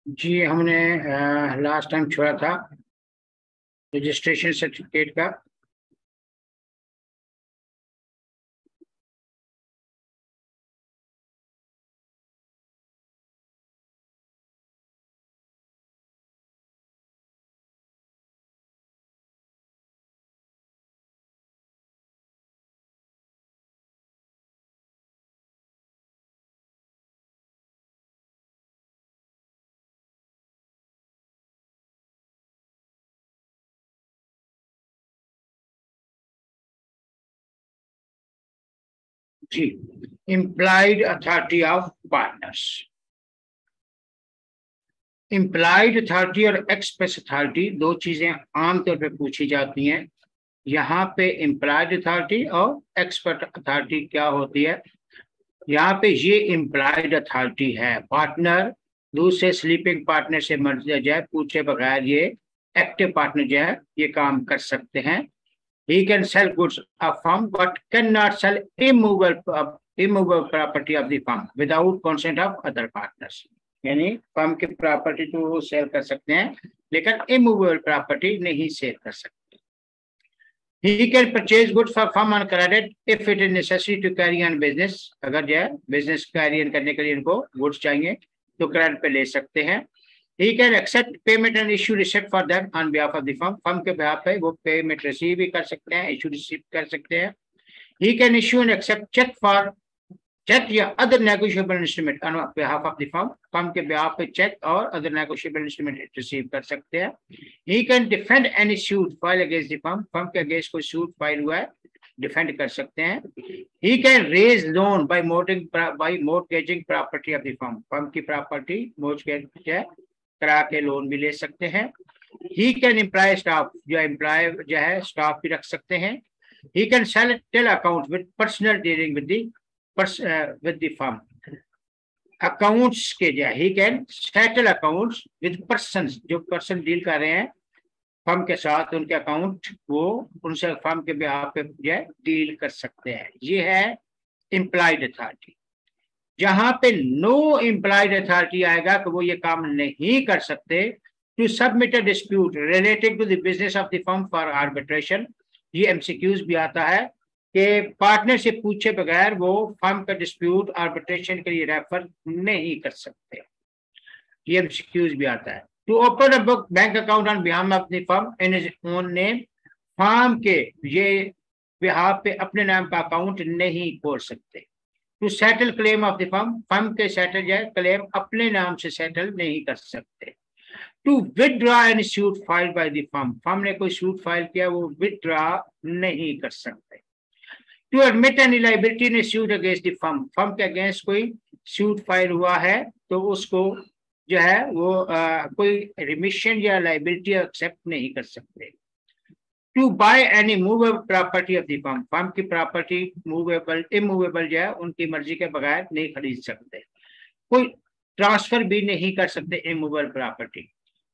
जी हमने last time छोड़ा था रजिस्ट्रेशन सर्टिफिकेट का। जी, implied authority of partners. Implied authority और एक्सप्रेस अथॉरिटी दो चीजें आमतौर पे पूछी जाती हैं। यहाँ पे इम्प्लाइड अथॉरिटी और एक्सपर्ट अथॉरिटी क्या होती है। यहाँ पे ये इम्प्लाइड अथॉरिटी है, पार्टनर दूसरे स्लीपिंग पार्टनर से मर्जी जाए पूछे बगैर ये एक्टिव पार्टनर जो है ये काम कर सकते हैं। He can sell goods of firm but cannot sell immovable property of the firm without consent of other partners। यानी फर्म की प्रॉपर्टी तो वो सेल कर सकते हैं लेकिन इमूवेबल प्रॉपर्टी नहीं सेल कर सकते। He can purchase goods for firm on credit if it is necessary to carry on business। अगर जो है बिजनेस कैरी ऑन करने के लिए इनको गुड्स चाहिए तो क्रेडिट पे ले सकते हैं। He can accept payment and issue receipt for them on behalf of the firm। Firm के behalf पे वो पेमेंट रिसीव भी कर सकते हैं, इशू रिसीव कर सकते हैं। He can issue and accept check या other negotiable instrument on behalf of the firm। Firm के behalf पे चेक और other negotiable instrument रिसीव कर सकते हैं। He can defend any suit filed against the firm। Firm के against कोई suit file हुआ है डिफेंड कर सकते हैं। He can raise loan by mortgaging property of the firm। Firm की प्रॉपर्टी mortgage करा के लोन भी ले सकते हैं। He can employ staff, जो एम्प्लॉय जो है स्टाफ भी रख सकते हैं। He can settle accounts with personal dealing with the firm। Accounts के जो he can settle accounts with persons, जो पर्सन डील कर रहे हैं फर्म के साथ उनके अकाउंट वो उनसे फर्म के बिहाफ पे जो है डील कर सकते हैं। ये है इम्प्लॉयड अथॉरिटी। जहां पे नो इम्प्लॉयड अथॉरिटी आएगा कि वो ये काम नहीं कर सकते। To submit a dispute related to the business of the firm for arbitration. ये एमसीक्यूज भी आता है कि पार्टनर से पूछे बगैर वो फर्म का डिस्प्यूट आर्बिट्रेशन के लिए रेफर नहीं कर सकते। ये एमसीक्यूज भी आता है। To open a book bank account on behalf of the firm in his own name. Firm के ये बिहाफ पे अपने नाम का अकाउंट नहीं खोल सकते। To settle claim of the firm, firm के सेटल जाए क्लेम अपने नाम से सेटल नहीं कर सकते। To withdraw any suit filed by the firm, firm ने कोई सूट फाइल किया वो विदड्रॉ नहीं कर सकते। To admit any liability in suit against the firm, firm के अगेंस्ट कोई सूट फाइल हुआ है तो उसको जो है वो कोई रिमिशन या लायबिलिटी एक्सेप्ट नहीं कर सकते। To buy any movable property of the firm, firm की प्रॉपर्टी मूवेबल इमूवेबल जो है उनकी मर्जी के बगैर नहीं खरीद सकते। कोई ट्रांसफर भी नहीं कर सकते immovable property.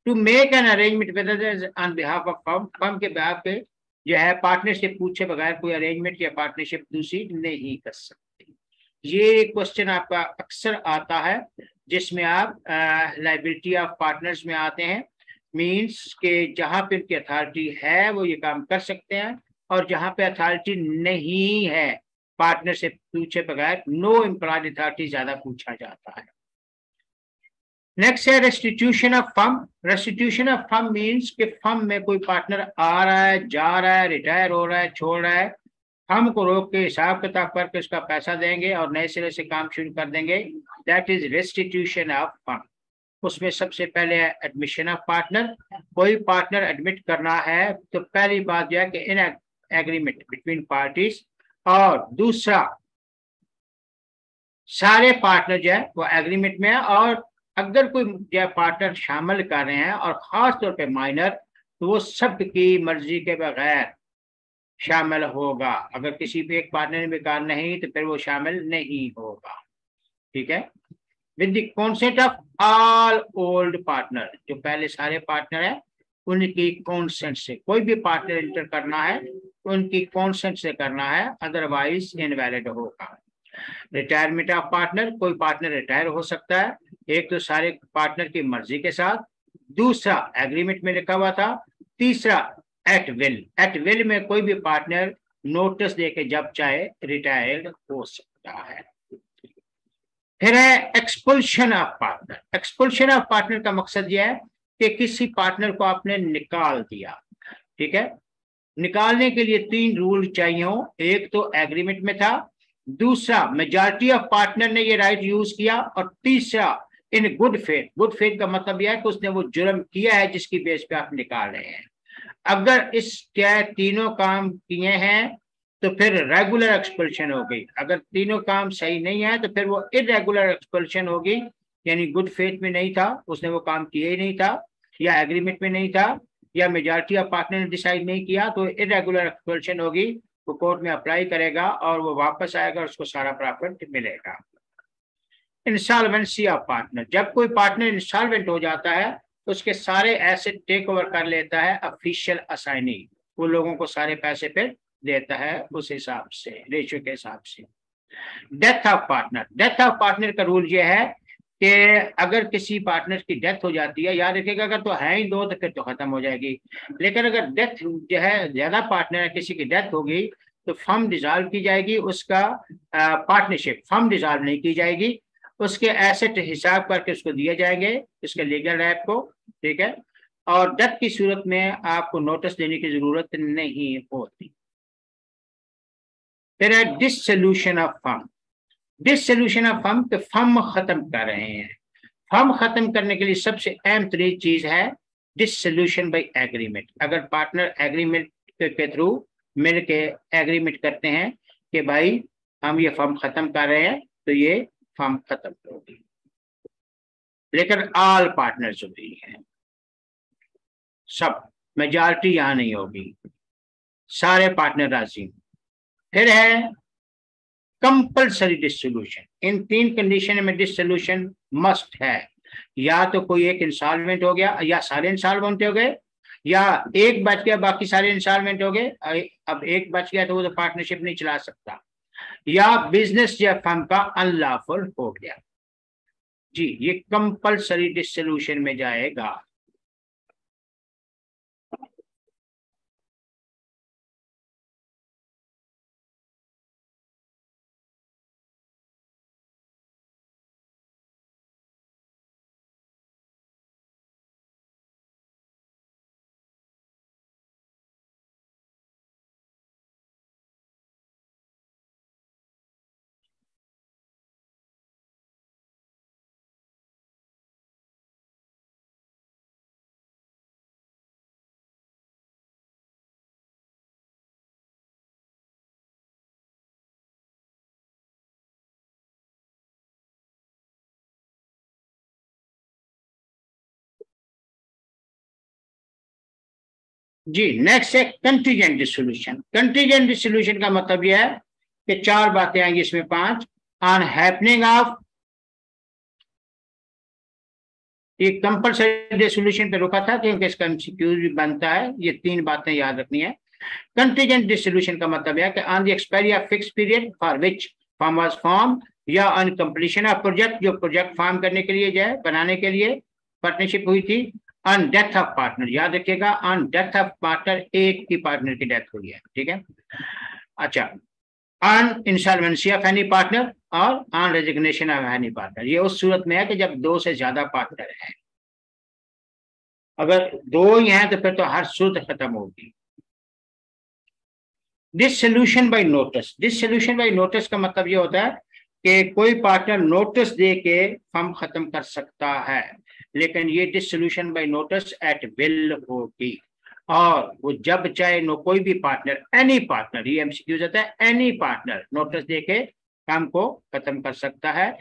To make an arrangement with on behalf of firm, firm के बिहाफ पे जो है पार्टनरशिप पूछे बगैर कोई अरेंजमेंट या पार्टनरशिप दूसरी नहीं कर सकते। ये क्वेश्चन आपका अक्सर आता है जिसमें आप लायबिलिटी ऑफ पार्टनर्स में आते हैं। मीन्स के जहां पे उनकी अथॉरिटी है वो ये काम कर सकते हैं और जहां पे अथॉरिटी नहीं है पार्टनर से पूछे बगैर नो एम्प्लॉयड अथॉरिटी ज्यादा पूछा जाता है। नेक्स्ट है restitution of firm. Restitution of firm means कि फर्म में कोई पार्टनर आ रहा है, जा रहा है, रिटायर हो रहा है, छोड़ रहा है, फर्म को रोक के हिसाब किताब करके उसका पैसा देंगे और नए सिरे से काम शुरू कर देंगे। That is restitution of firm. उसमें सबसे पहले है एडमिशन ऑफ पार्टनर। कोई पार्टनर एडमिट करना है तो पहली बात यह है कि इन एग्रीमेंट बिटवीन पार्टीज, और दूसरा सारे पार्टनर जो है वो एग्रीमेंट में है, और अगर कोई जो है पार्टनर शामिल कर रहे हैं और खास तौर पे माइनर तो वो सबकी मर्जी के बगैर शामिल होगा। अगर किसी भी एक पार्टनर में कार नहीं तो फिर वो शामिल नहीं होगा। ठीक है, with the consent of all old partner, जो पहले सारे पार्टनर है उनकी कॉन्सेंट से। कोई भी पार्टनर इंटर करना है तो उनकी कॉन्सेंट से करना है, अदरवाइज इनवैलिड होगा। रिटायरमेंट ऑफ पार्टनर, कोई पार्टनर रिटायर हो सकता है, एक तो सारे पार्टनर की मर्जी के साथ, दूसरा एग्रीमेंट में लिखा हुआ था, तीसरा एट विल। एट विल में कोई भी पार्टनर नोटिस देके जब चाहे रिटायर्ड हो सकता है। फिर है expulsion of partner. Expulsion of partner का मकसद यह है कि किसी पार्टनर को आपने निकाल दिया, ठीक है। निकालने के लिए 3 रूल चाहिए हो, एक तो एग्रीमेंट में था, दूसरा मेजॉरिटी ऑफ पार्टनर ने ये राइट यूज किया, और तीसरा in good faith. Good faith का मतलब यह है कि उसने वो जुर्म किया है जिसकी बेस पे आप निकाल रहे हैं। अगर इस क्या तीनों काम किए हैं तो फिर रेगुलर एक्सपल्शन हो गई। अगर तीनों काम सही नहीं है तो फिर वो इरेगुलर एक्सपल्शन होगी, यानी गुड फेथ में नहीं था, उसने वो काम किया ही नहीं था, या एग्रीमेंट में नहीं था, या मेजॉरिटी ऑफ पार्टनर ने डिसाइड नहीं किया, तो इरेगुलर एक्सपल्शन होगी। वो कोर्ट में अप्लाई करेगा और वो वापस आएगा, उसको सारा प्रॉफिट मिलेगा। इंसॉल्वेंसी ऑफ पार्टनर, जब कोई पार्टनर इंसॉल्वेंट हो जाता है तो उसके सारे एसेट टेक ओवर कर लेता है ऑफिशियल असाइनी, वो लोगों को सारे पैसे फिर देता है उस हिसाब से, रेशियो के हिसाब से। Death of partner, death of partner का रूल ये है कि अगर किसी पार्टनर की डेथ हो जाती है, याद रखिएगा अगर तो है ही 2 तो फिर तो खत्म हो जाएगी, लेकिन अगर डेथ जो है ज्यादा पार्टनर है, किसी की डेथ होगी तो फर्म डिसॉल्व की जाएगी, उसका पार्टनरशिप फर्म डिसॉल्व नहीं की जाएगी, उसके एसेट हिसाब करके उसको दिए जाएंगे उसके लीगल रैप को, ठीक है। और डेथ की सूरत में आपको नोटिस देने की जरूरत नहीं होती। फिर है dissolution of firm. Dissolution of firm के फर्म खत्म कर रहे हैं। फर्म खत्म करने के लिए सबसे अहम तरीन चीज है डिसोल्यूशन बाय एग्रीमेंट। अगर पार्टनर एग्रीमेंट के थ्रू मिल के एग्रीमेंट करते हैं कि भाई हम ये फर्म खत्म कर रहे हैं, तो ये फर्म खत्म होगी, लेकिन ऑल पार्टनर जरूरी है, सब मेजॉरिटी यहां नहीं होगी, सारे पार्टनर राजी। फिर है कंपल्सरी डिसोल्यूशन। इन 3 कंडीशन में डिसोल्यूशन मस्ट है, या तो कोई एक इंसॉल्वेंट हो गया, या सारे इंसॉल्वेंट हो गए, या एक बच गया बाकी सारे इंसॉल्वेंट हो गए। अब एक बच गया तो वो तो पार्टनरशिप नहीं चला सकता, या बिजनेस या फर्म का अनलॉफुल हो गया। जी, ये कंपल्सरी डिसोल्यूशन में जाएगा। जी, नेक्स्ट है कंटीजेंट डिसोल्यूशन। कंटीजेंट डिसोल्यूशन का मतलब यह है कि 4 बातें आएंगी इसमें, 5 ऑन हैपनिंग ऑफ, ये कंपल्सरी डिसोल्यूशन पे रुका था क्योंकि इसका एमसीक्यू भी बनता है, ये 3 बातें याद रखनी है। कंटीजेंट डिसोल्यूशन का मतलब है कि on the expiry of fix period for which firm was form, या ऑन कंप्लीशन ऑफ प्रोजेक्ट, जो प्रोजेक्ट फॉर्म करने के लिए जो है बनाने के लिए पार्टनरशिप हुई थी। ऑन डेथ ऑफ पार्टनर, याद रखिएगा ऑन डेथ ऑफ पार्टनर, एक की पार्टनर की डेथ हुई है, ठीक है। अच्छा, on insolvency of any partner और on resignation of any partner. ये उस सूरत में है कि जब 2 से ज्यादा पार्टनर हैं, अगर 2 ही हैं तो फिर तो हर सूरत खत्म होगी। Dissolution by notice. Dissolution by notice का मतलब ये होता है कि कोई पार्टनर नोटिस दे के फर्म खत्म कर सकता है, लेकिन ये dissolution by notice at will होगी, और वो जब चाहे कोई भी पार्टनर, एनी पार्टनर, ये एमसीक्यू जाता है, एनी पार्टनर नोटिस देके काम को खत्म कर सकता है।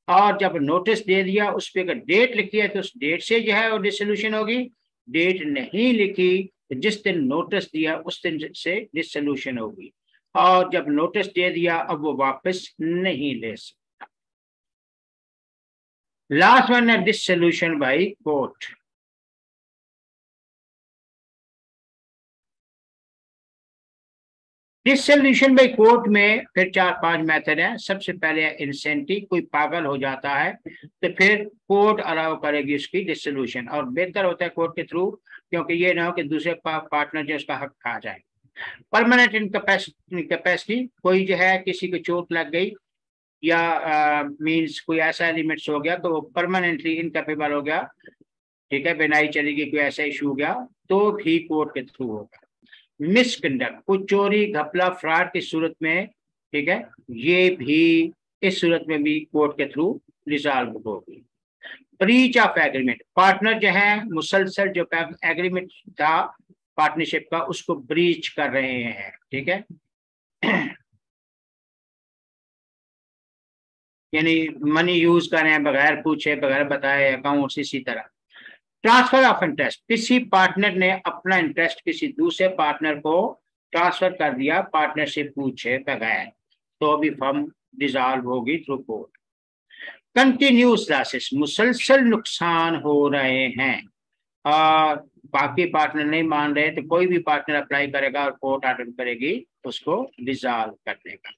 और जब नोटिस दे दिया उस पर अगर डेट लिखी है तो उस डेट से जो है वो डिसोल्यूशन होगी, डेट नहीं लिखी तो जिस दिन नोटिस दिया उस दिन से डिसोल्यूशन होगी, और जब नोटिस दे दिया अब वो वापस नहीं ले सकता। लास्ट वन है dissolution by court. Dissolution by court में फिर 4-5 मेथड है। सबसे पहले इंसेंटिव, कोई पागल हो जाता है तो फिर कोर्ट अलाउ करेगी उसकी डिसोल्यूशन, और बेहतर होता है कोर्ट के थ्रू, क्योंकि ये ना हो कि दूसरे पार्टनर जो उसका हक खा जाए। परमानेंट इनकैपेसिटी, कोई जो है किसी को चोट लग गई या मींस कोई ऐसा एलिमेंट्स हो गया तो वो परमानेंटली इनकैपेबल हो गया, ठीक है, बिनाई चलेगी, कोई ऐसा इशू हो गया तो भी कोर्ट के थ्रू होगा। मिसकंडक्ट, कुछ चोरी घपला फ्रॉड की सूरत में, ठीक है, ये भी इस सूरत में भी कोर्ट के थ्रू रिजॉल्व होगी। ब्रीच ऑफ एग्रीमेंट, पार्टनर जो है मुसलसल जो एग्रीमेंट था पार्टनरशिप का उसको ब्रीच कर रहे हैं, ठीक है, यानी मनी यूज कर रहे हैं बगैर पूछे बगैर बताए अकाउंट्स। इसी तरह ट्रांसफर ऑफ इंटरेस्ट, किसी पार्टनर ने अपना इंटरेस्ट किसी दूसरे पार्टनर को ट्रांसफर कर दिया पार्टनरशिप पूछे बगैर, तो अभी फर्म डिसॉल्व होगी थ्रू कोर्ट। कंटिन्यूस लॉसेस, मुसलसल नुकसान हो रहे हैं और बाकी पार्टनर नहीं मान रहे तो कोई भी पार्टनर अप्लाई करेगा और कोर्ट ऑर्डर करेगी उसको डिसॉल्व करने का।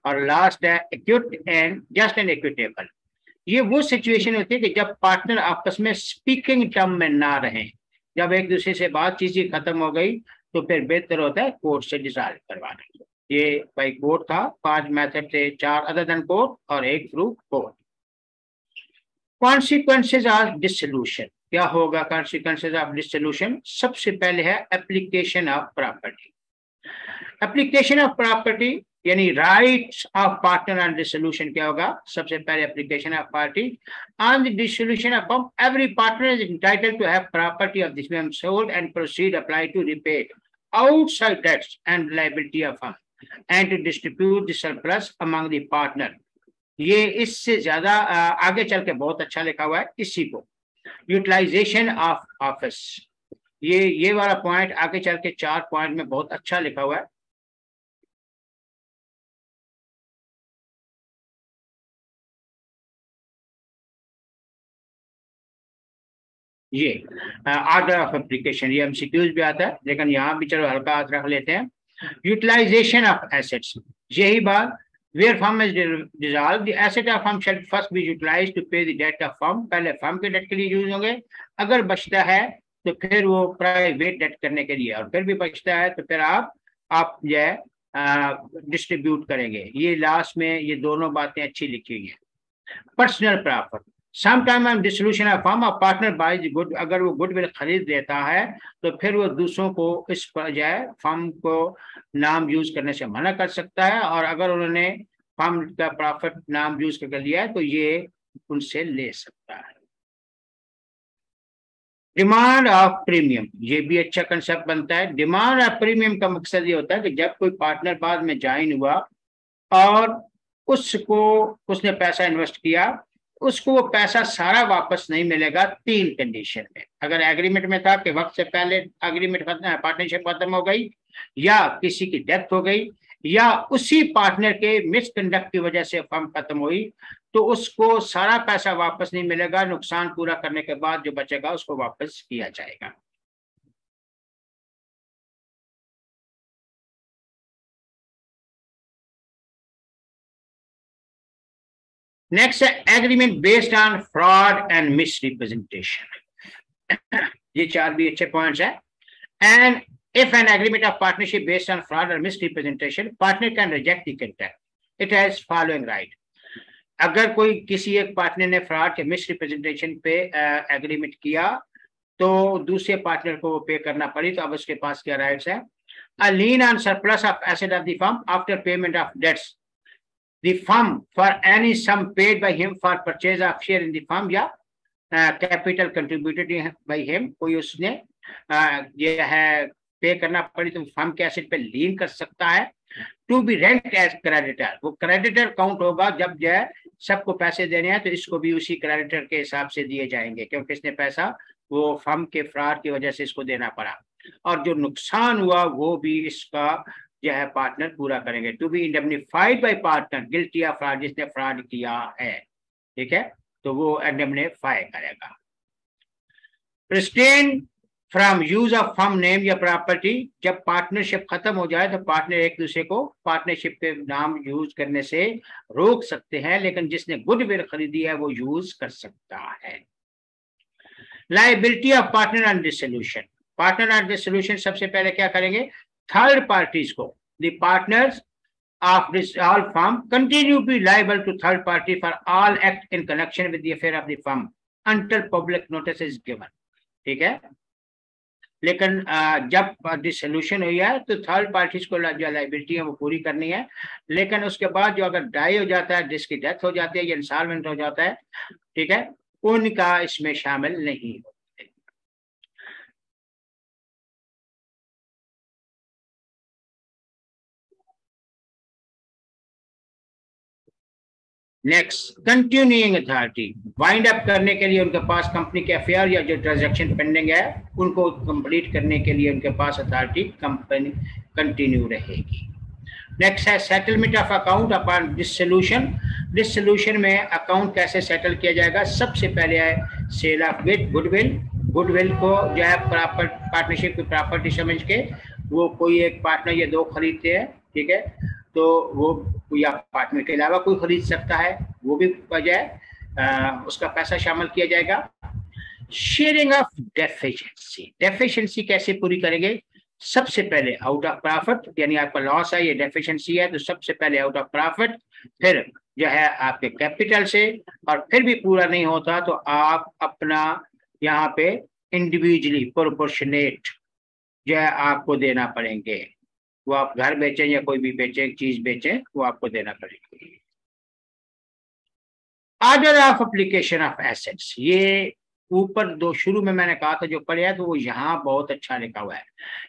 और लास्ट है acute and just and equitable, ये वो सिचुएशन होती है कि जब पार्टनर आपस में स्पीकिंग टर्म में ना रहे, जब एक दूसरे से बातचीत ही खत्म हो गई तो फिर बेहतर होता है कोर्ट से डिसॉल्व करवाना। ये भाई कोर्ट था, 5 मेथड थे, 4 अदर देन कोर्ट और 1 through court. Consequences of dissolution, क्या होगा कॉन्सिक्वेंसेज ऑफ डिसोल्यूशन? सबसे पहले है application of property. Application of property यानी rights of partner on dissolution क्या होगा? सबसे पहले application of party on the dissolution of firm, every partner is entitled to have property of this firm sold and proceed apply to repay outside debts and liability of firm and to distribute the surplus among the partner। ये इससे ज्यादा आगे चल के बहुत अच्छा लिखा हुआ है इसी को। यूटिलाइजेशन ऑफ ऑफिस, ये वाला पॉइंट आगे चल के 4 पॉइंट में बहुत अच्छा लिखा हुआ है। ये ऑर्डर ऑफ एप्लीकेशन, ये एमसीक्यूज भी आता है लेकिन यहाँ भी चलो हल्का हाथ रख लेते हैं। यूटिलाइजेशन ऑफ एसेट्स, यही बात, where firm is dissolved, the asset of firm shall first be utilized to pay the debt of firm। पहले फर्म के डेट के लिए यूज होंगे, अगर बचता है तो फिर वो प्राइवेट डेट करने के लिए, और फिर भी बचता है तो फिर आप जो है डिस्ट्रीब्यूट करेंगे। ये लास्ट में ये दोनों बातें अच्छी लिखी हुई है। Personal property, sometime on dissolution of firm, partner by good, अगर वो गुडविल खरीद लेता है तो फिर वो दूसरों को इस पर जो है फर्म को नाम यूज करने से मना कर सकता है, और अगर उन्होंने फर्म का प्रॉफिट नाम यूज कर लिया है तो ये उनसे ले सकता है। डिमांड ऑफ प्रीमियम, ये भी अच्छा कंसेप्ट बनता है। डिमांड ऑफ प्रीमियम का मकसद ये होता है कि जब कोई पार्टनर बाद में ज्वाइन हुआ और उसने पैसा इन्वेस्ट किया, उसको वो पैसा सारा वापस नहीं मिलेगा 3 कंडीशन में। अगर एग्रीमेंट में था कि वक्त से पहले एग्रीमेंट पार्टनरशिप खत्म हो गई, या किसी की डेथ हो गई, या उसी पार्टनर के मिसकंडक्ट की वजह से फर्म खत्म हुई, तो उसको सारा पैसा वापस नहीं मिलेगा, नुकसान पूरा करने के बाद जो बचेगा उसको वापस किया जाएगा। नेक्स्ट है agreement based on fraud and misrepresentation, ये 4 भी अच्छे पॉइंट्स हैं। And if an agreement of partnership based on fraud or misrepresentation, partner can reject the contract, it has following right। अगर कोई किसी एक पार्टनर ने फ्रॉड के मिसरिप्रेजेंटेशन पे एग्रीमेंट किया तो दूसरे पार्टनर को वो पे करना पड़ी, तो अब उसके पास क्या राइट्स है? A lien on surplus of asset of the firm after payment of debts the firm for any sum paid by him for purchase of share in the firm, या कैपिटल कंट्रीब्यूटेड बाय हिम, कोई उसने ये है पे करना पड़ी तो firm के एसेट पे लीन कर सकता है। To be rent as creditor, वो क्रेडिटर काउंट होगा, जब जो है सबको पैसे देने हैं तो इसको भी उसी क्रेडिटर के हिसाब से दिए जाएंगे, क्योंकि इसने पैसा वो फर्म के फ्रॉड की वजह से इसको देना पड़ा, और जो नुकसान हुआ वो भी इसका जो है पार्टनर पूरा करेंगे। To be indemnified by partner guilty of fraud, जिसने फ्रॉड किया है, ठीक है, तो वो इंडेमनिफाई करेगा। Pristine from use of firm name या प्रॉपर्टी, जब पार्टनरशिप खत्म हो जाए तो पार्टनर एक दूसरे को पार्टनरशिप के नाम यूज करने से रोक सकते हैं, लेकिन जिसने गुडविल खरीदी है वो यूज कर सकता है। Liability of partner on dissolution, partner on dissolution सबसे पहले क्या करेंगे, थर्ड पार्टीज को, the partners of this all firm continue to be liable to third party for all act in connection with the affair of the firm until public notice is given। ठीक है, लेकिन जब dissolution हुई है तो third parties को जो liability है वो पूरी करनी है, लेकिन उसके बाद जो अगर डाई हो जाता है, जिसकी डेथ हो जाती है या इंसॉल्वेंट हो जाता है, ठीक है, उनका इसमें शामिल नहीं हो। Next, continuing authority, wind up करने के लिए उनके पास कंपनी के अफेयर या जो ट्रांजैक्शन पेंडिंग है उनको कंप्लीट करने के लिए उनके पास अथॉरिटी कंपनी कंटिन्यू रहेगी। नेक्स्ट है settlement of account upon dissolution, dissolution में अकाउंट कैसे सेटल किया जाएगा, सबसे पहले है सेल ऑफ गुडविल, गुडविल को जो है पार्टनरशिप की प्रॉपर्टी समझ के वो कोई एक पार्टनर या दो खरीदते हैं, ठीक है, तो वो या पार्टनर के अलावा कोई खरीद सकता है, वो भी वजह उसका पैसा शामिल किया जाएगा। शेयरिंग ऑफ डेफिशिएंसी, डेफिशिएंसी कैसे पूरी करेंगे, सबसे पहले आउट ऑफ प्रॉफिट, यानी आपका लॉस है, ये डेफिशिएंसी है, तो सबसे पहले आउट ऑफ प्रॉफिट, फिर जो है आपके कैपिटल से, और फिर भी पूरा नहीं होता तो आप अपना यहाँ पे इंडिविजुअली प्रोपोर्शनेट जो है आपको देना पड़ेंगे, वो आप घर बेचें या कोई भी बेचें, चीज बेचें, वो आपको देना पड़ेगी। Order of application of assets, ये ऊपर दो शुरू में मैंने कहा था जो पढ़े तो वो यहाँ बहुत अच्छा लिखा हुआ है,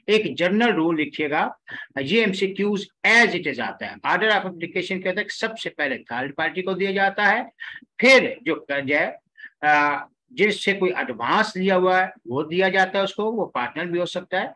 एक जनरल रूल लिखिएगा, ये एमसीक्यूज एज इट इज आता है। ऑर्डर ऑफ एप्लीकेशन कहता है कि सबसे पहले थर्ड पार्टी को दिया जाता है, फिर जो कर्ज है जिससे कोई एडवांस लिया हुआ है वो दिया जाता है उसको, वो पार्टनर भी हो सकता है,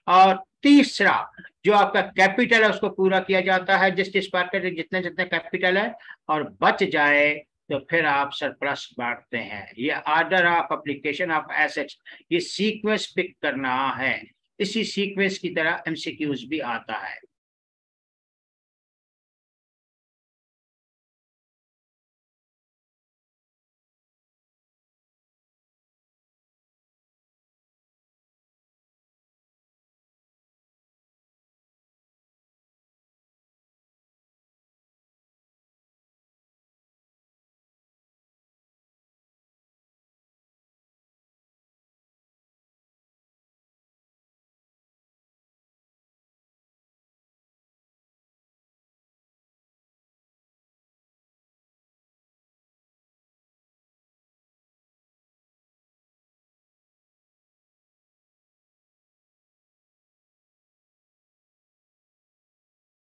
और तीसरा जो आपका कैपिटल है उसको पूरा किया जाता है, जिस पार्टनर जितने जितने कैपिटल है, और बच जाए तो फिर आप सरप्लस बांटते हैं। ये order of application of assets, ये सीक्वेंस पिक करना है, इसी सीक्वेंस की तरह एमसीक्यूज भी आता है।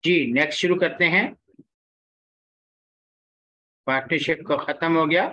जी नेक्स्ट शुरू करते हैं, पार्टनरशिप को खत्म हो गया।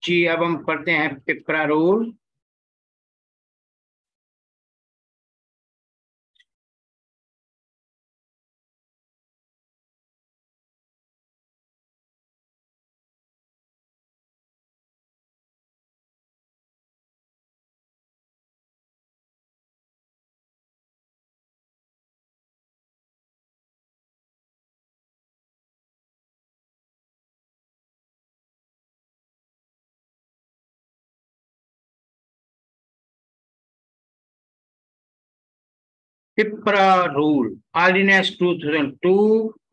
जी, अब हम पढ़ते हैं PPRA rule. PPRA rule, ordinance 2002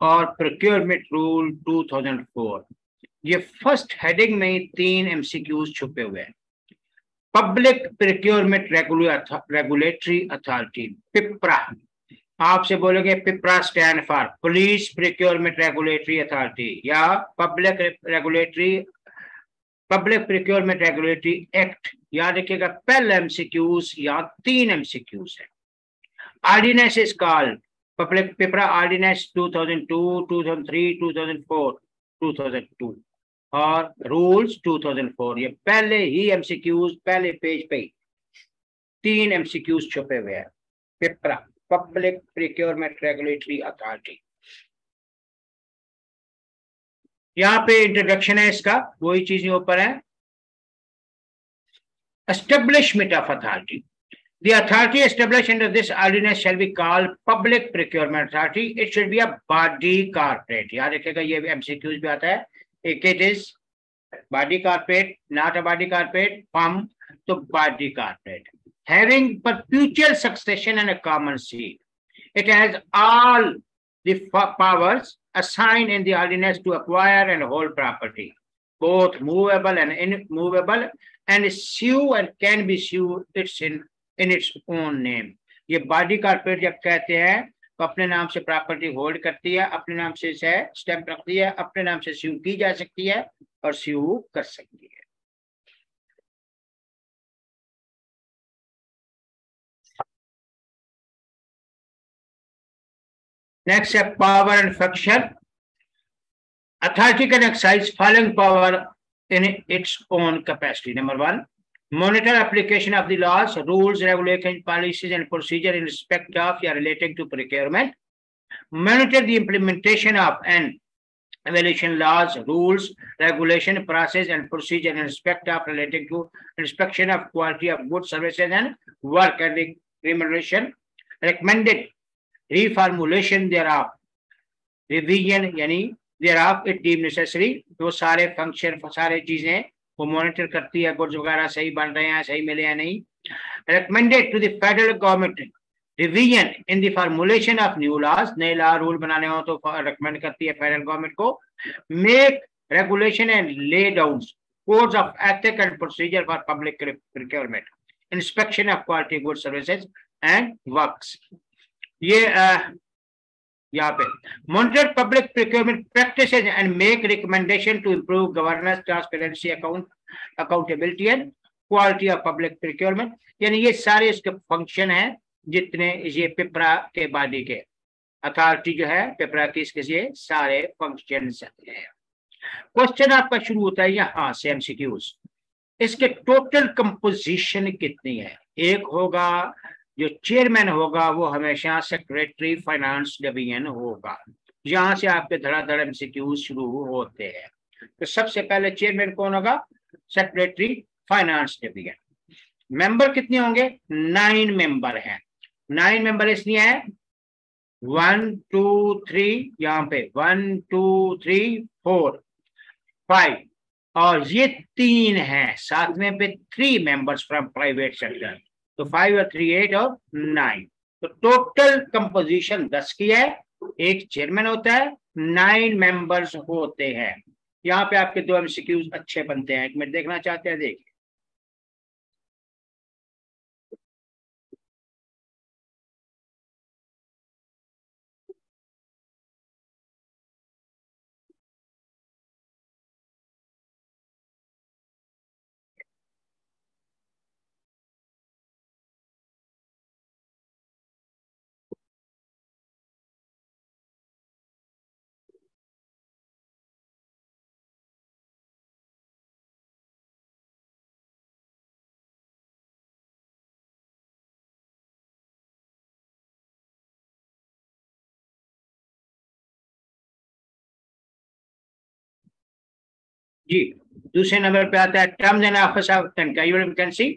और प्रोक्योरमेंट रूल 2004। ये फर्स्ट हेडिंग में ही 3 एमसीक्यूज छुपे हुए हैं। Public procurement regulatory authority, PPRA. आपसे बोलोगे PPRA stand for police procurement regulatory authority या पब्लिक प्रोक्योरमेंट रेगुलेटरी एक्ट। याद रखिएगा, पहले एमसीक्यूज या 3 एमसीक्यूज है। Ordinance is called public PPRA ordinance 2002, 2003, 2004, 2002 और रूल्स 2004। ये पहले ही एमसीक्यूज, पहले पेज पे 3 एमसीक्यूज छुपे हुए हैं। Pipra, public procurement regulatory authority. यहाँ पे इंट्रोडक्शन है इसका, वही चीज ऊपर है। Establishment of authority, the authority established under this ordinance shall be called public procurement authority. It should be a body corporate. याद रखिएगा, ये एमसीक्यूज भी आता है। एक it is body corporate, not a body corporate, firm, तो body corporate, having perpetual succession and a common seat. It has all the powers assigned in the ordinance to acquire and hold property, both movable and immovable, and sue and can be sued in its own name. ये body corporate जब कहते हैं तो अपने नाम से property hold करती है, अपने नाम से स्टैंप रखती है, अपने नाम से स्यू की जा सकती है और स्यू कर सकती है। नेक्स्ट है power and function. Authority can exercise following power in its own capacity. Number 1, monitor application of the laws, rules, regulations, policies, and procedure in respect of or relating to procurement. Monitor the implementation of and evaluation laws, rules, regulation, process, and procedure in respect of relating to inspection of quality of goods, services, and work and remuneration. Recommended reformulation thereof, revision यानी thereof it deemed necessary. तो सारे function, सारे चीजें वो monitor करती है, goods वगैरह सही बन रहे हैं, सही मिले हैं नहीं। Recommended to the federal government revision in the formulation of new laws, नए लॉ रूल बनाने हो तो recommend करती है फेडरल गवर्नमेंट को। Make regulation and lay down codes of ethics and procedure for public procurement, inspection of quality goods, services and works. ये यहाँ पे monitor public procurement practices and make recommendation to improve governance, transparency, accountability and quality of public procurement. यानी ये सारे इसके function हैं जितने ये पिपरा के बॉडी के अथॉरिटी जो है पिपरा की, इसके ये सारे फंक्शन हैं। क्वेश्चन आपका शुरू होता है यहाँ से एमसीक्यूज। इसके टोटल कंपोजिशन कितनी है? एक होगा, जो चेयरमैन होगा वो हमेशा सेक्रेटरी फाइनेंस डिवीजन होगा। यहां से आपके धड़ाधड़ एमसीक्यूज शुरू होते हैं। तो सबसे पहले चेयरमैन कौन होगा? Secretary finance division. मेंबर कितने होंगे? 9 मेंबर हैं। 9 मेंबर इसलिए है 1 2 3, यहाँ पे 1 2 3 4 5 और ये 3 हैं, साथ में पे 3 मेंबर्स फ्रॉम प्राइवेट सेक्टर। तो 5 और 3 8 और 9। तो टोटल कंपोजिशन 10 की है। एक चेयरमैन होता है, 9 मेंबर्स होते हैं। यहाँ पे आपके 2 एमसीक्यूज अच्छे बनते हैं। एक मिनट देखना चाहते हैं, देखिए। जी, दूसरे नंबर पे आता है terms and office of casual vacancy.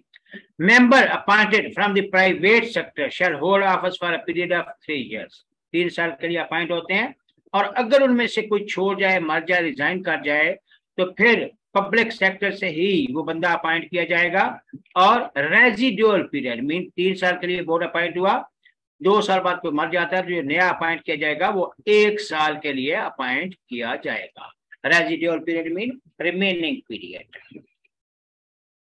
Member appointed from the private sector shall hold office for a period of 3 years। 3 साल के लिए अपॉइंट होते हैं, और अगर उनमें से कोई छोड़ जाए, मर जाए, रिजाइन कर जाए, तो फिर पब्लिक सेक्टर से ही वो बंदा अपॉइंट किया जाएगा। और रेजिडुअल पीरियड मीन 3 साल के लिए बोर्ड अपॉइंट हुआ, 2 साल बाद कोई मर जाता है तो जो नया अपॉइंट किया जाएगा वो 1 साल के लिए अपॉइंट किया जाएगा। Residual period mean remaining period.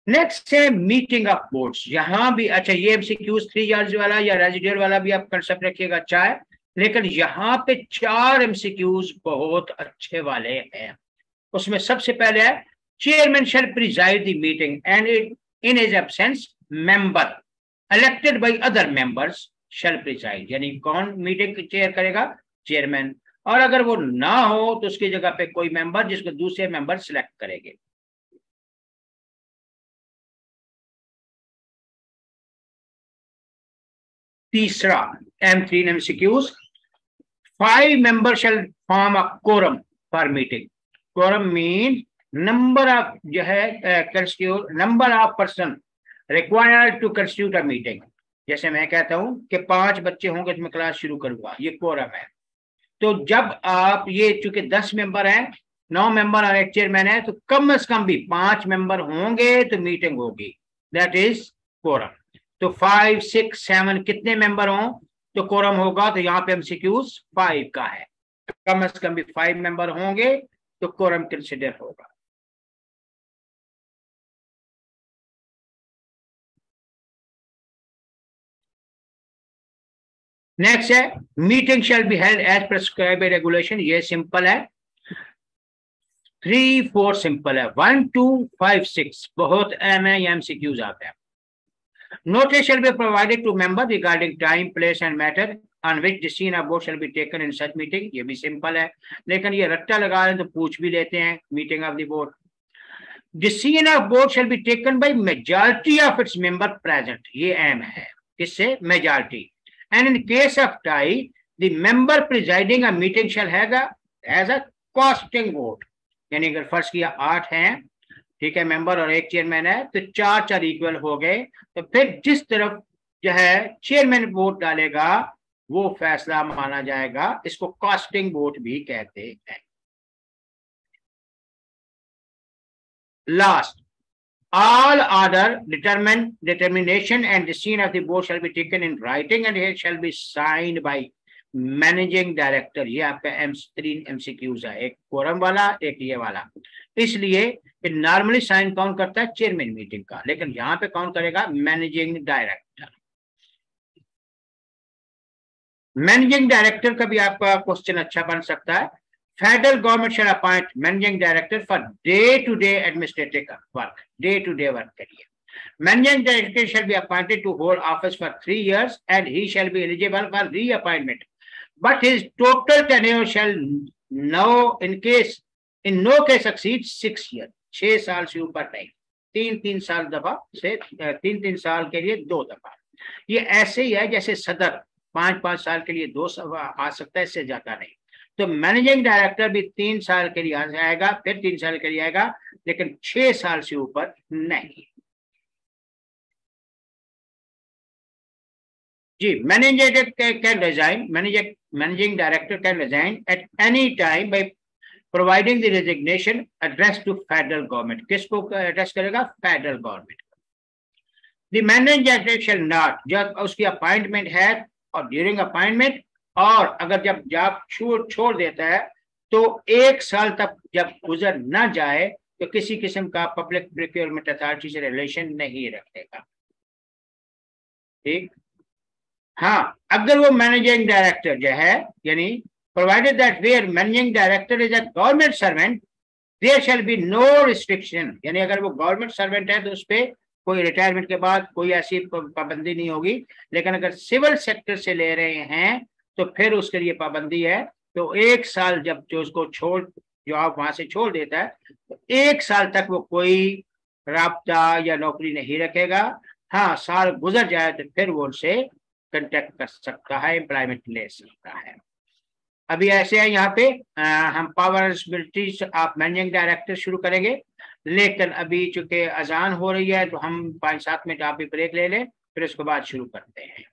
Next है मीटिंग ऑफ बोर्ड्स। यहां भी अच्छा, ये एमसीक्यूज 3 years वाला या रेजिडुअल वाला भी आप कंसेप्ट रखिएगा, अच्छा है, लेकिन यहाँ पे 4 एमसीक्यूज बहुत अच्छे वाले हैं। उसमें सबसे पहले है chairman shall preside the meeting and in his absence member elected by other members shall preside. यानी कौन मीटिंग चेयर करेगा? चेयरमैन। और अगर वो ना हो तो उसकी जगह पे कोई मेंबर जिसको दूसरे मेंबर सिलेक्ट करेंगे। तीसरा M3 MCQs 5 members shall form a quorum for meeting। quorum means number of जो है constitute number of person required to constitute a meeting। जैसे मैं कहता हूं कि 5 बच्चे होंगे तो मैं क्लास शुरू करूंगा, ये quorum है। तो जब आप ये चूंकि 10 मेंबर हैं, 9 मेंबर और एक चेयरमैन है, तो कम से कम भी 5 मेंबर होंगे तो मीटिंग होगी, दैट इज quorum। तो 5, 6, 7 कितने मेंबर हों तो कोरम होगा। तो यहाँ पे एमसीक्यूज 5 का है, कम से कम भी 5 मेंबर होंगे तो कोरम कंसिडर होगा। नेक्स्ट है meeting shall be held as prescribed by regulation. ये सिंपल है, 3, 4 सिंपल है, 1, 2, 5, 6 बहुत एम है, एमसीक्यूज आते हैं। Notice shall be provided to member regarding time, place and matter on which decision of board shall be taken in such meeting। ये भी simple है, लेकिन ये रट्टा लगा रहे हैं तो पूछ भी लेते हैं। Meeting of the board, decision of board shall be taken by majority of its member present। ये अहम है, किससे? majority। and in case of tie the member presiding a meeting shall have as a casting vote। यानी अगर first किया 8 हैं, ठीक है, मेंबर और एक चेयरमैन है, तो 4-4 इक्वल हो गए, तो फिर जिस तरफ जो है चेयरमैन वोट डालेगा वो फैसला माना जाएगा। इसको कास्टिंग वोट भी कहते हैं। Last, all other determination and decision of the board shall be taken in writing and it shall be signed by managing director. ये आपका M3 MCQs है, एक कोरम वाला, एक ये वाला। इसलिए नॉर्मली साइन कौन करता है? चेयरमैन मीटिंग का, लेकिन यहां पे कौन करेगा? Managing director. मैनेजिंग डायरेक्टर का भी आपका क्वेश्चन अच्छा बन सकता है। Federal government shall appoint managing director for day to day administrative work, day to day work के लिए। Managing director shall be appointed to hold office for 3 years and he shall be eligible for reappointment, but his total tenure shall in no case exceed 6 years। 6 साल से ऊपर नहीं, 3-3 साल दफा से 3-3 साल के लिए 2 दफा। ये ऐसे ही है जैसे सदर 5-5 साल के लिए 2 दफा आ सकता है, इससे ज्यादा नहीं। तो मैनेजिंग डायरेक्टर भी 3 साल के लिए आएगा, फिर 3 साल के लिए आएगा, लेकिन 6 साल से ऊपर नहीं। जी, managing director can resign at any time by providing the resignation addressed to federal government। किसको एड्रेस करेगा? Federal government. The managing director shall not, जब उसकी अपॉइंटमेंट है और ड्यूरिंग अपॉइंटमेंट, और अगर जब जॉब छोड़ देता है तो 1 साल तक जब गुजर ना जाए तो किसी किस्म का पब्लिक प्रोक्योरमेंट अथॉरिटी से रिलेशन नहीं रखेगा। ठीक, हाँ, अगर वो मैनेजिंग डायरेक्टर जो है, यानी provided that where managing director is a government servant there shall be no restriction. यानी अगर वो गवर्नमेंट सर्वेंट है तो उस पर कोई रिटायरमेंट के बाद कोई ऐसी पाबंदी नहीं होगी, लेकिन अगर सिविल सेक्टर से ले रहे हैं तो फिर उसके लिए पाबंदी है। तो 1 साल जब जो उसको जो आप वहां से छोड़ देता है तो 1 साल तक वो कोई राब्ता या नौकरी नहीं रखेगा। हाँ, साल गुजर जाए तो फिर वो उनसे कंटेक्ट कर सकता है, एम्प्लॉयमेंट ले सकता है। अभी ऐसे है यहाँ पे हम power responsibilities of managing director शुरू करेंगे, लेकिन अभी चूंकि अजान हो रही है तो हम 5-7 मिनट आप भी ब्रेक ले लें, फिर उसके बाद शुरू करते हैं।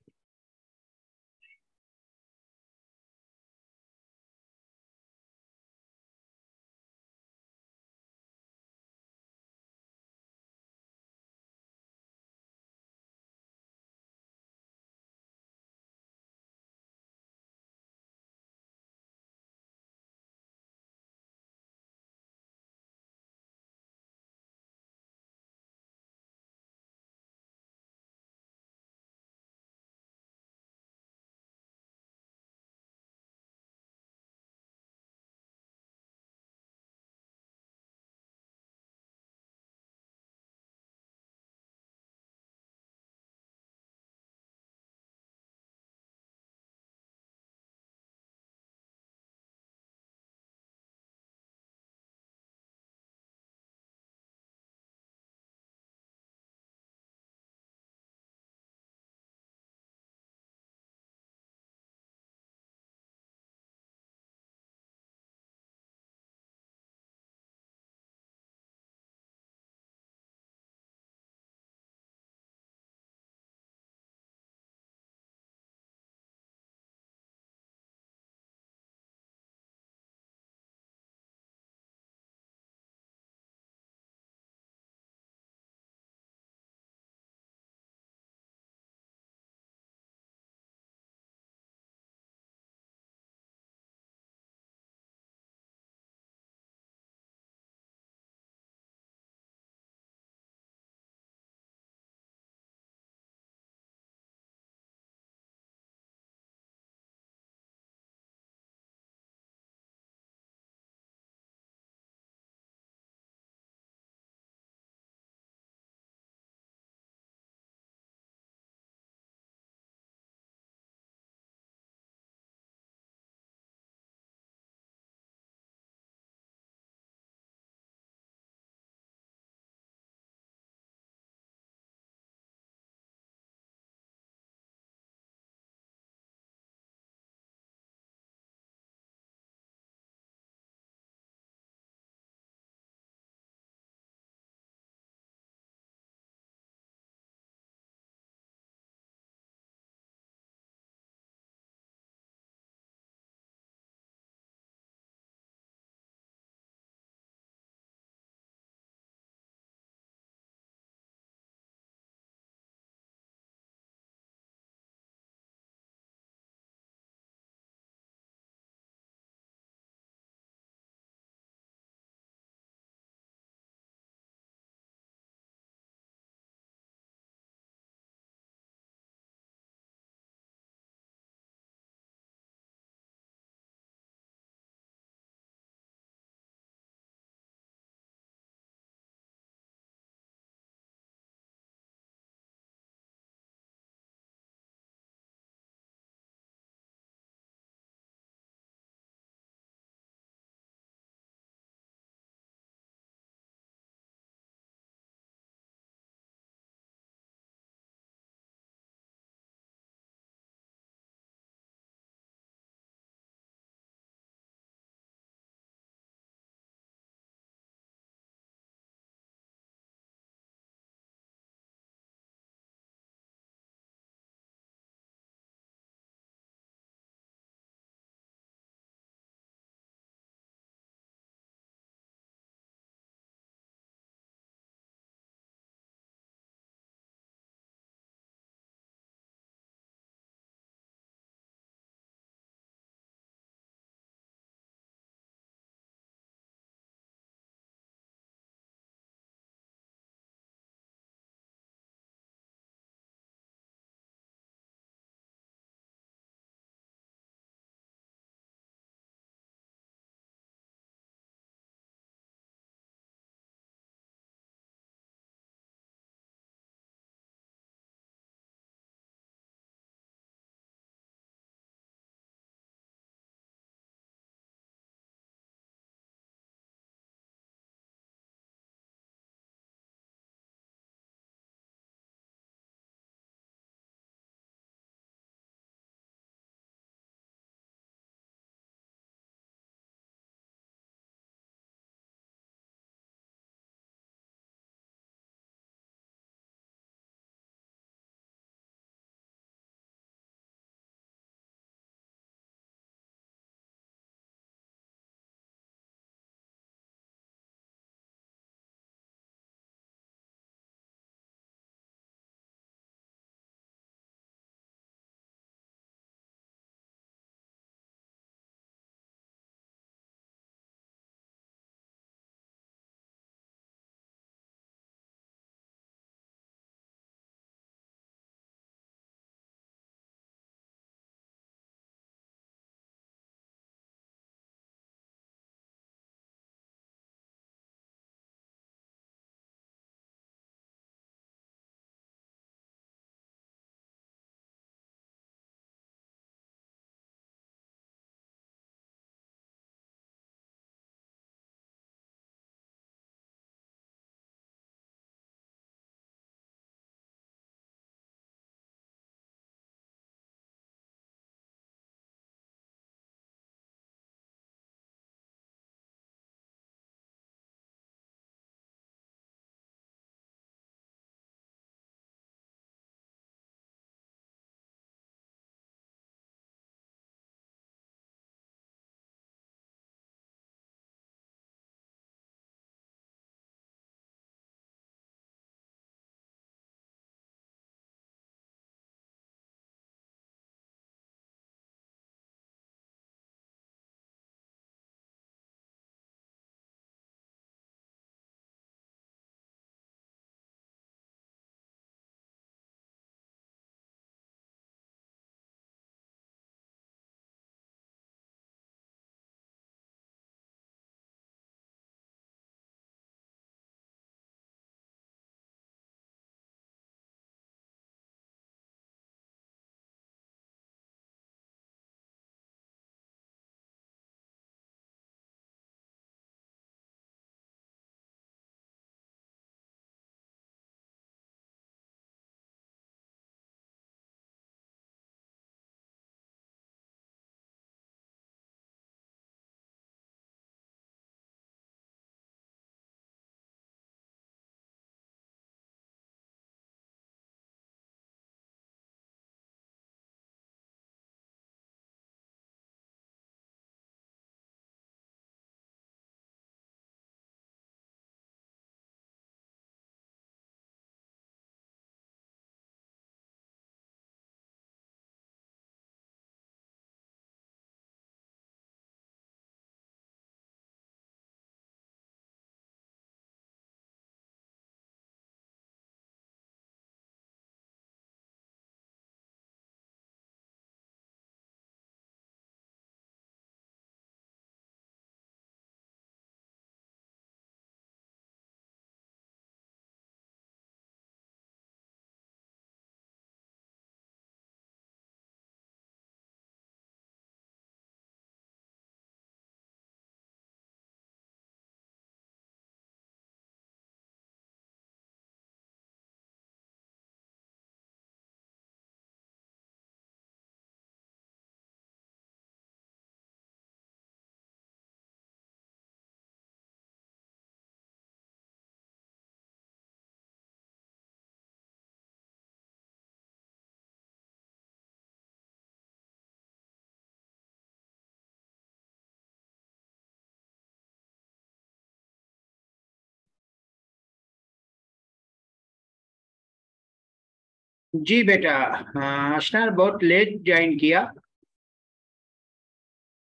जी बेटा, हाँ, अशनार बहुत लेट ज्वाइन किया।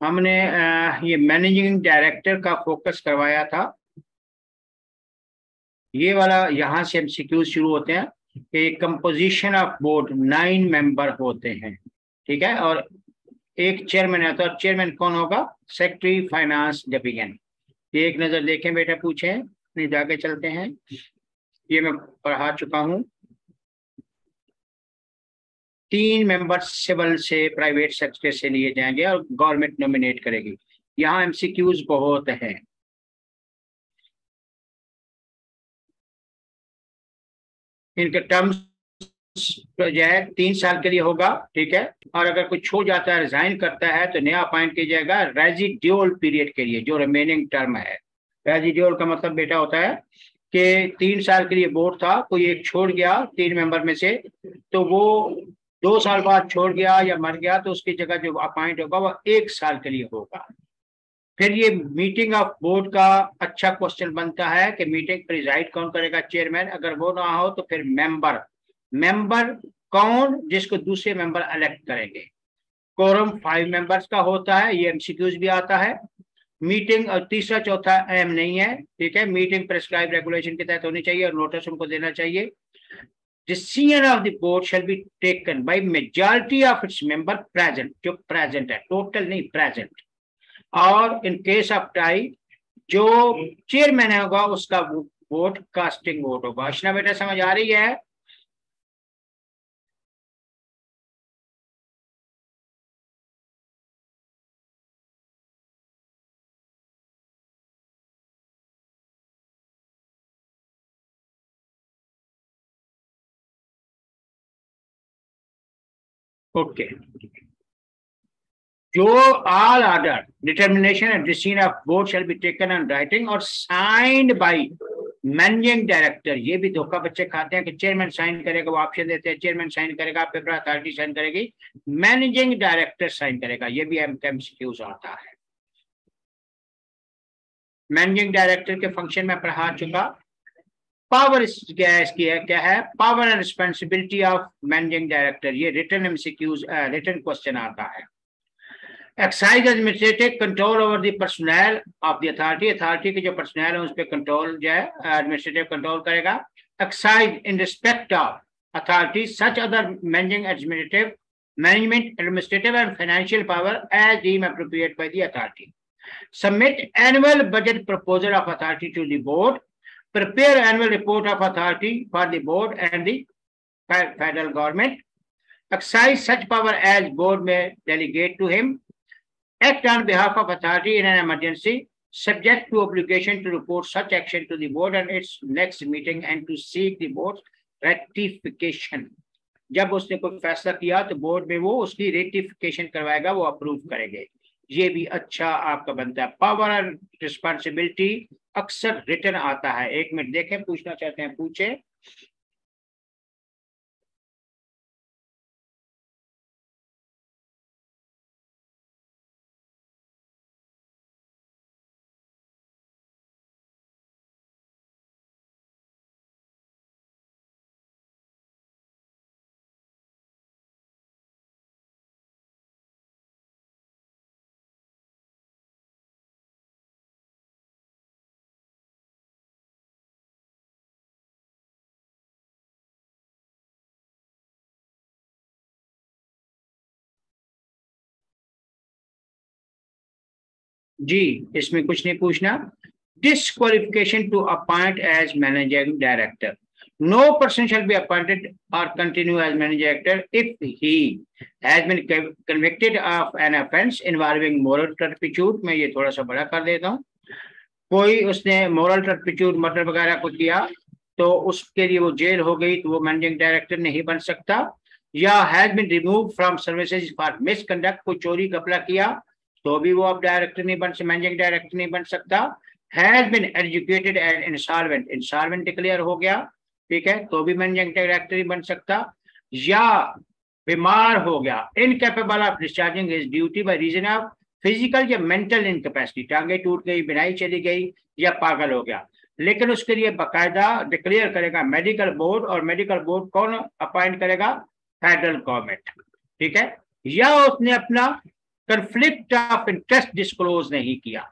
हमने ये मैनेजिंग डायरेक्टर का फोकस करवाया था। ये वाला यहाँ से एमसीक्यू शुरू होते हैं कि कंपोजिशन ऑफ बोर्ड 9 मेंबर होते हैं, ठीक है, और एक चेयरमैन है। तो चेयरमैन कौन होगा? Secretary finance division. ये एक नजर देखें बेटा, पूछे नहीं, जाके चलते हैं। ये मैं पढ़ा चुका हूँ। 3 मेंबर सिविल से, प्राइवेट सेक्टर से लिए जाएंगे और गवर्नमेंट नॉमिनेट करेगी। यहाँ एमसीक्यूज बहुत हैं। इनके टर्म्स जो है 3 साल के लिए होगा, ठीक है। और अगर कोई छोड़ जाता है, रिजाइन करता है, तो नया अपॉइंट किया जाएगा रेजिड्यूल पीरियड के लिए, जो रिमेनिंग टर्म है। रेजिड्यूल का मतलब बेटा होता है कि 3 साल के लिए बोर्ड था, कोई एक छोड़ गया 3 मेंबर में से, तो वो 2 साल बाद छोड़ गया या मर गया, तो उसकी जगह जो अपॉइंट होगा वो 1 साल के लिए होगा। फिर ये मीटिंग ऑफ बोर्ड का अच्छा क्वेश्चन बनता है कि मीटिंग प्रिजाइड कौन करेगा? चेयरमैन। अगर वो ना हो तो फिर मेंबर। मेंबर कौन? जिसको दूसरे मेंबर इलेक्ट करेंगे। कोरम 5 मेंबर्स का होता है, ये एमसीक्यूज भी आता है। मीटिंग और तीसरा चौथा अहम नहीं है, ठीक है। मीटिंग प्रेस्क्राइब रेगुलेशन के तहत होनी चाहिए और नोटिस उनको देना चाहिए। Decision of the board shall be taken by majority of its member present, जो प्रेजेंट है, टोटल नहीं, प्रेजेंट। और इन केस ऑफ टाई, जो चेयरमैन होगा उसका वोट कास्टिंग वोट होगा। अशना बेटा समझ आ रही है? ओके। जो all order determination and decision of board shall be taken on writing और साइंड बाय मैनेजिंग डायरेक्टर। ये भी धोखा बच्चे खाते हैं कि चेयरमैन साइन करेगा, वो ऑप्शन देते हैं, चेयरमैन साइन करेगा, पेपर अथॉरिटी साइन करेगी, मैनेजिंग डायरेक्टर साइन करेगा। ये भी एमसीक्यूज आता है। मैनेजिंग डायरेक्टर के फंक्शन में पढ़ा चुका। पावर क्या है इसकी, है क्या है? Power and responsibility of managing director. ये रिटर्न एमसीक्यूज, रिटर्न क्वेश्चन आता है। Exercise administrative control over the personnel of the authority. Authority के जो पर्सनल है उस पर कंट्रोल जो है एडमिनिस्ट्रेटिव कंट्रोल करेगा। Exercise in respect of authority such other managing administrative, management administrative and financial power as deem appropriate by the authority. Submit annual budget proposal of authority to the board. Prepare annual report of authority for the board and the federal government. Exercise such power as board may delegate to him. Act on behalf of authority in an emergency, subject to obligation to report such action to the board and its next meeting and to seek the board's ratification. जब उसने कोई फैसला किया तो board में वो उसकी ratification करवाएगा, वो अप्रूव करेंगे। ये भी अच्छा आपका बनता है। पावर एंड रिस्पॉन्सिबिलिटी अक्सर रिटर्न आता है। 1 मिनट देखें, पूछना चाहते हैं पूछे। जी, इसमें कुछ नहीं पूछना। Disqualification to appoint as managing director. No person shall be appointed or continue as managing director if he has been convicted of an offense involving moral turpitude। मैं ये थोड़ा सा बड़ा कर देता हूँ। कोई उसने मोरल टर्पिट्यूड, मर्डर वगैरह को किया, तो उसके लिए वो जेल हो गई, तो वो मैनेजिंग डायरेक्टर नहीं बन सकता। या has been remove from services for misconduct, कोई चोरी कपड़ा किया, तो भी वो अब डायरेक्टर नहीं बन, मैनेजिंग डायरेक्टर नहीं बन सकता। Has been educated and insolvent, insolvent declare हो गया, ठीक है, तो भी मैनेजिंग डायरेक्टर नहीं बन सकता। या बीमार हो गया, incapable of discharging his duty by reason of physical या मेंटल इनकेपेसिटी, टांगे टूट गई, बिनाई चली गई, या पागल हो गया। लेकिन उसके लिए बाकायदा डिक्लेयर करेगा मेडिकल बोर्ड, और मेडिकल बोर्ड कौन अपॉइंट करेगा? फेडरल गवर्नमेंट, ठीक है। या उसने अपना कन्फ्लिक्ट ऑफ इंटरेस्ट डिस्क्लोज नहीं किया।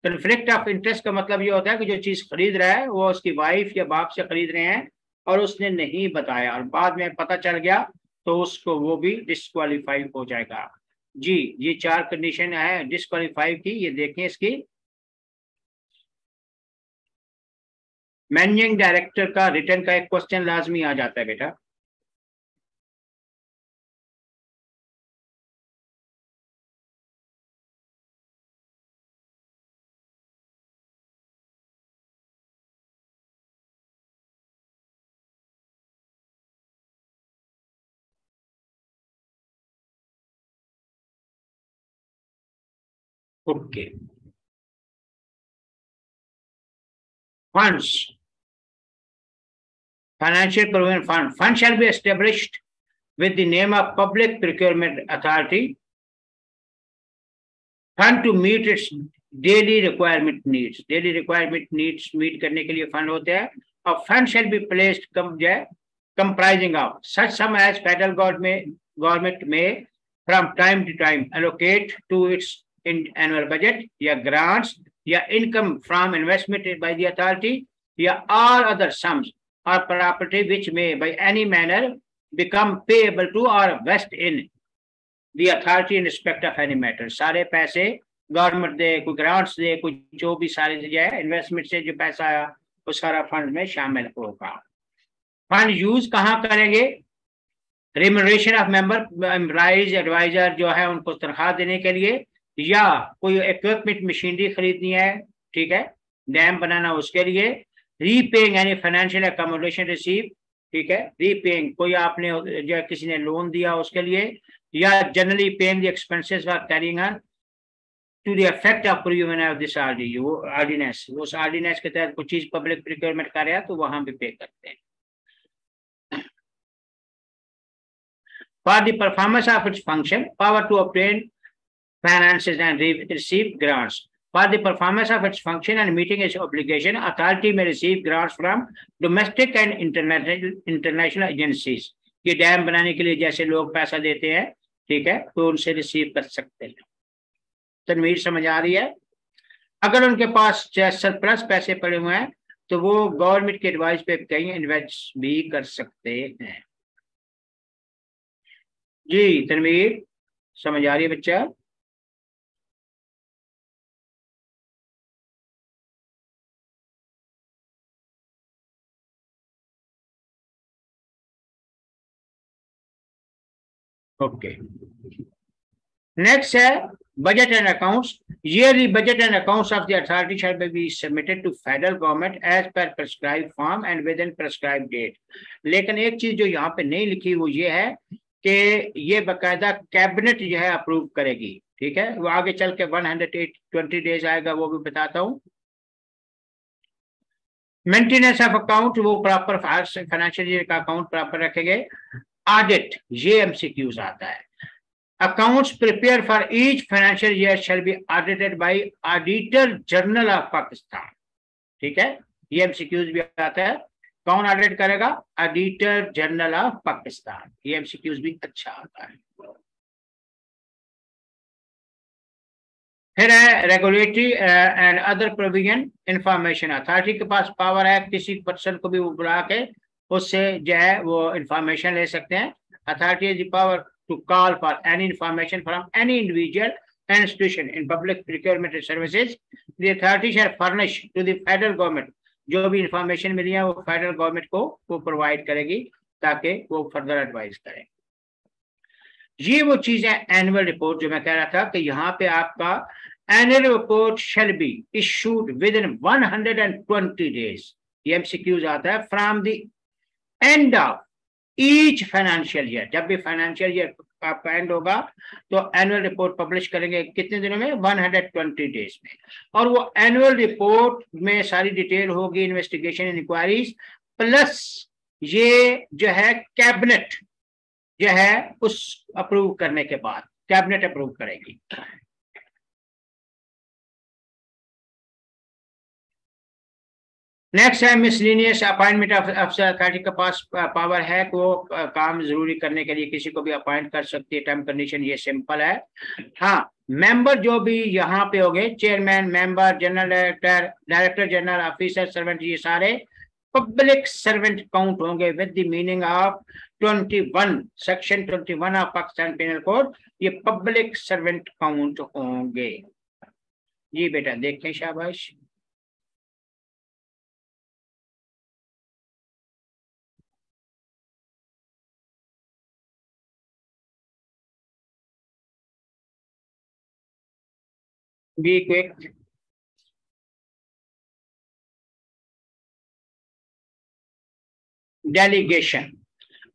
कन्फ्लिक्ट ऑफ इंटरेस्ट का मतलब ये होता है कि जो चीज खरीद रहा है वो उसकी वाइफ या बाप से खरीद रहे हैं और उसने नहीं बताया और बाद में पता चल गया, तो उसको वो भी डिस्क्वालीफाई हो जाएगा। जी, ये 4 कंडीशन है डिस्क्वालीफाई की, ये देखें इसकी। मैनेजिंग डायरेक्टर का रिटर्न का एक क्वेश्चन लाजमी आ जाता है बेटा। Okay, funds, financial provision fund shall be established with the name of public procurement authority fund to meet its daily requirement needs meet करने के लिए फंड होते हैं। और fund shall be placed comprising of such sum as federal government may from time to time allocate to its annual budget या grants या income from investment by the authority या all other sums or property which may by any manner become payable to or vest in the authority in respect of any matter। सारे पैसे government दे, कोई grants दे, कोई जो भी सारे जो है इन्वेस्टमेंट से जो पैसा आया वो सारा फंड में शामिल होगा। फंड यूज कहाँ करेंगे? Remuneration of member employees adviser जो है उनको तनख्वाह देने के लिए, या कोई इक्विपमेंट मशीनरी खरीदनी है, ठीक है, डैम बनाना उसके लिए, repaying any financial accommodation receive, ठीक है, रीपेइंग कोई आपने जो किसी ने लोन दिया उसके लिए, या generally paying the expenses for carrying on to the effect of provision of this आरडी, वो ऑर्डिनेंस, उस ऑर्डिनेंस के तहत कुछ चीज पब्लिक प्रोक्योरमेंट कर रहा है तो वहां भी पे करते हैं। For the performance of its function, power to obtain finances and receive grants. For the performance of its function and meeting its obligation, authority may receive grants from domestic and international agencies। ये dam बनाने के लिए जैसे लोग पैसा देते हैं, ठीक है, तो उनसे रिसीव कर सकते हैं। तनवीर समझ आ रही है? अगर उनके पास सरप्लस पैसे पड़े हुए हैं तो वो गवर्नमेंट के एडवाइस पे कहीं इन्वेस्ट भी कर सकते हैं। जी तनवीर समझ आ रही है बच्चा? ओके, नेक्स्ट है budget and accounts. Yearly budget and accounts of the authority shall be submitted to federal government as per prescribed form and within prescribed date। लेकिन एक चीज जो यहाँ पे नहीं लिखी वो ये है कि ये बकायदा कैबिनेट जो है अप्रूव करेगी, ठीक है, वो आगे चल के 120 डेज आएगा, वो भी बताता हूँ। मेंटेनेंस ऑफ अकाउंट, वो प्रॉपर फाइनेंशियल ईयर का अकाउंट प्रॉपर रखेंगे। ऑडिट, ये एमसीक्यूज आता है। Accounts prepared for each financial year shall be audited by Auditor General of Pakistan, ठीक है, ये एमसीक्यूज भी आता है। कौन ऑडिट करेगा? Auditor general of Pakistan. ये एमसीक्यूज भी अच्छा आता है। फिर है regulatory and other provision information. Authority के पास पावर है किसी पर्सन को भी वो बुला के उससे जो है वो इंफॉर्मेशन ले सकते हैं। Authority is the power to call for any information from any individual and institution in public procurement services। The authority shall furnish to the federal government, जो भी इंफॉर्मेशन मिली है वो फेडरल गवर्नमेंट को वो प्रोवाइड करेगी ताकि वो फर्दर एडवाइस करें। ये वो चीज है एनुअल रिपोर्ट जो मैं कह रहा था कि यहाँ पे आपका annual report shall be issued with in 120 days. ये एमसीक्यूज आता है from the end of each financial year. जब भी फाइनेंशियल ईयर आपका एंड होगा तो एनुअल रिपोर्ट पब्लिश करेंगे कितने दिनों में? 120 डेज में। और वो एनुअल रिपोर्ट में सारी डिटेल होगी, इन्वेस्टिगेशन इंक्वायरीज प्लस ये जो है कैबिनेट जो है उस अप्रूव करने के बाद कैबिनेट अप्रूव करेगी। नेक्स्ट है मिसलिनियस अपॉइंटमेंट ऑफ अफसर। अथॉरिटी के पास पावर है कि वो काम जरूरी करने के लिए किसी को भी अपॉइंट कर सकती है। टर्म कंडीशन ये सिंपल है। हाँ, मेंबर जो भी यहाँ पे हो गए, chairman, member, general director, director general, officer, servant, ये सारे पब्लिक सर्वेंट काउंट होंगे with the meaning of 21 section 21 of Pakistan penal code. ये पब्लिक सर्वेंट काउंट होंगे। जी बेटा देखें, शाबाश। Be quick. डेलीगेशन।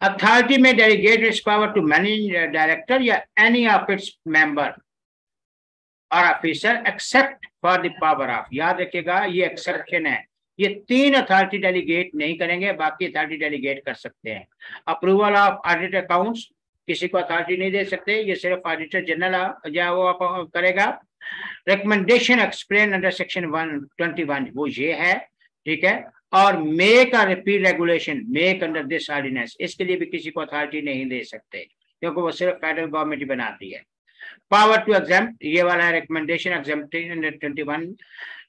अथॉरिटी में delegate its power to manage director या एनी ऑफ इट्स मेंबर और officer except for the power of. याद रखिएगा ये एक्सेप्शन है, ये 3 अथॉरिटी डेलीगेट नहीं करेंगे, बाकी अथॉरिटी डेलीगेट कर सकते हैं। अप्रूवल ऑफ ऑडिट अकाउंट्स किसी को अथॉरिटी नहीं दे सकते, ये सिर्फ ऑडिटर जनरल या वो करेगा। रिकमेंडेशन एक्सप्लेन अंडर सेक्शन 121 वो ये है, ठीक है। और make a repeat regulation make under this ordinance, इसके लिए भी किसी को अथॉरिटी नहीं दे सकते क्योंकि वो सिर्फ फेडरल गवर्नमेंट ही बनाती है। पावर टू एग्जेम्प्ट, ये वाला है रिकमेंडेशन एग्जेम्प्टेशन अंडर 21।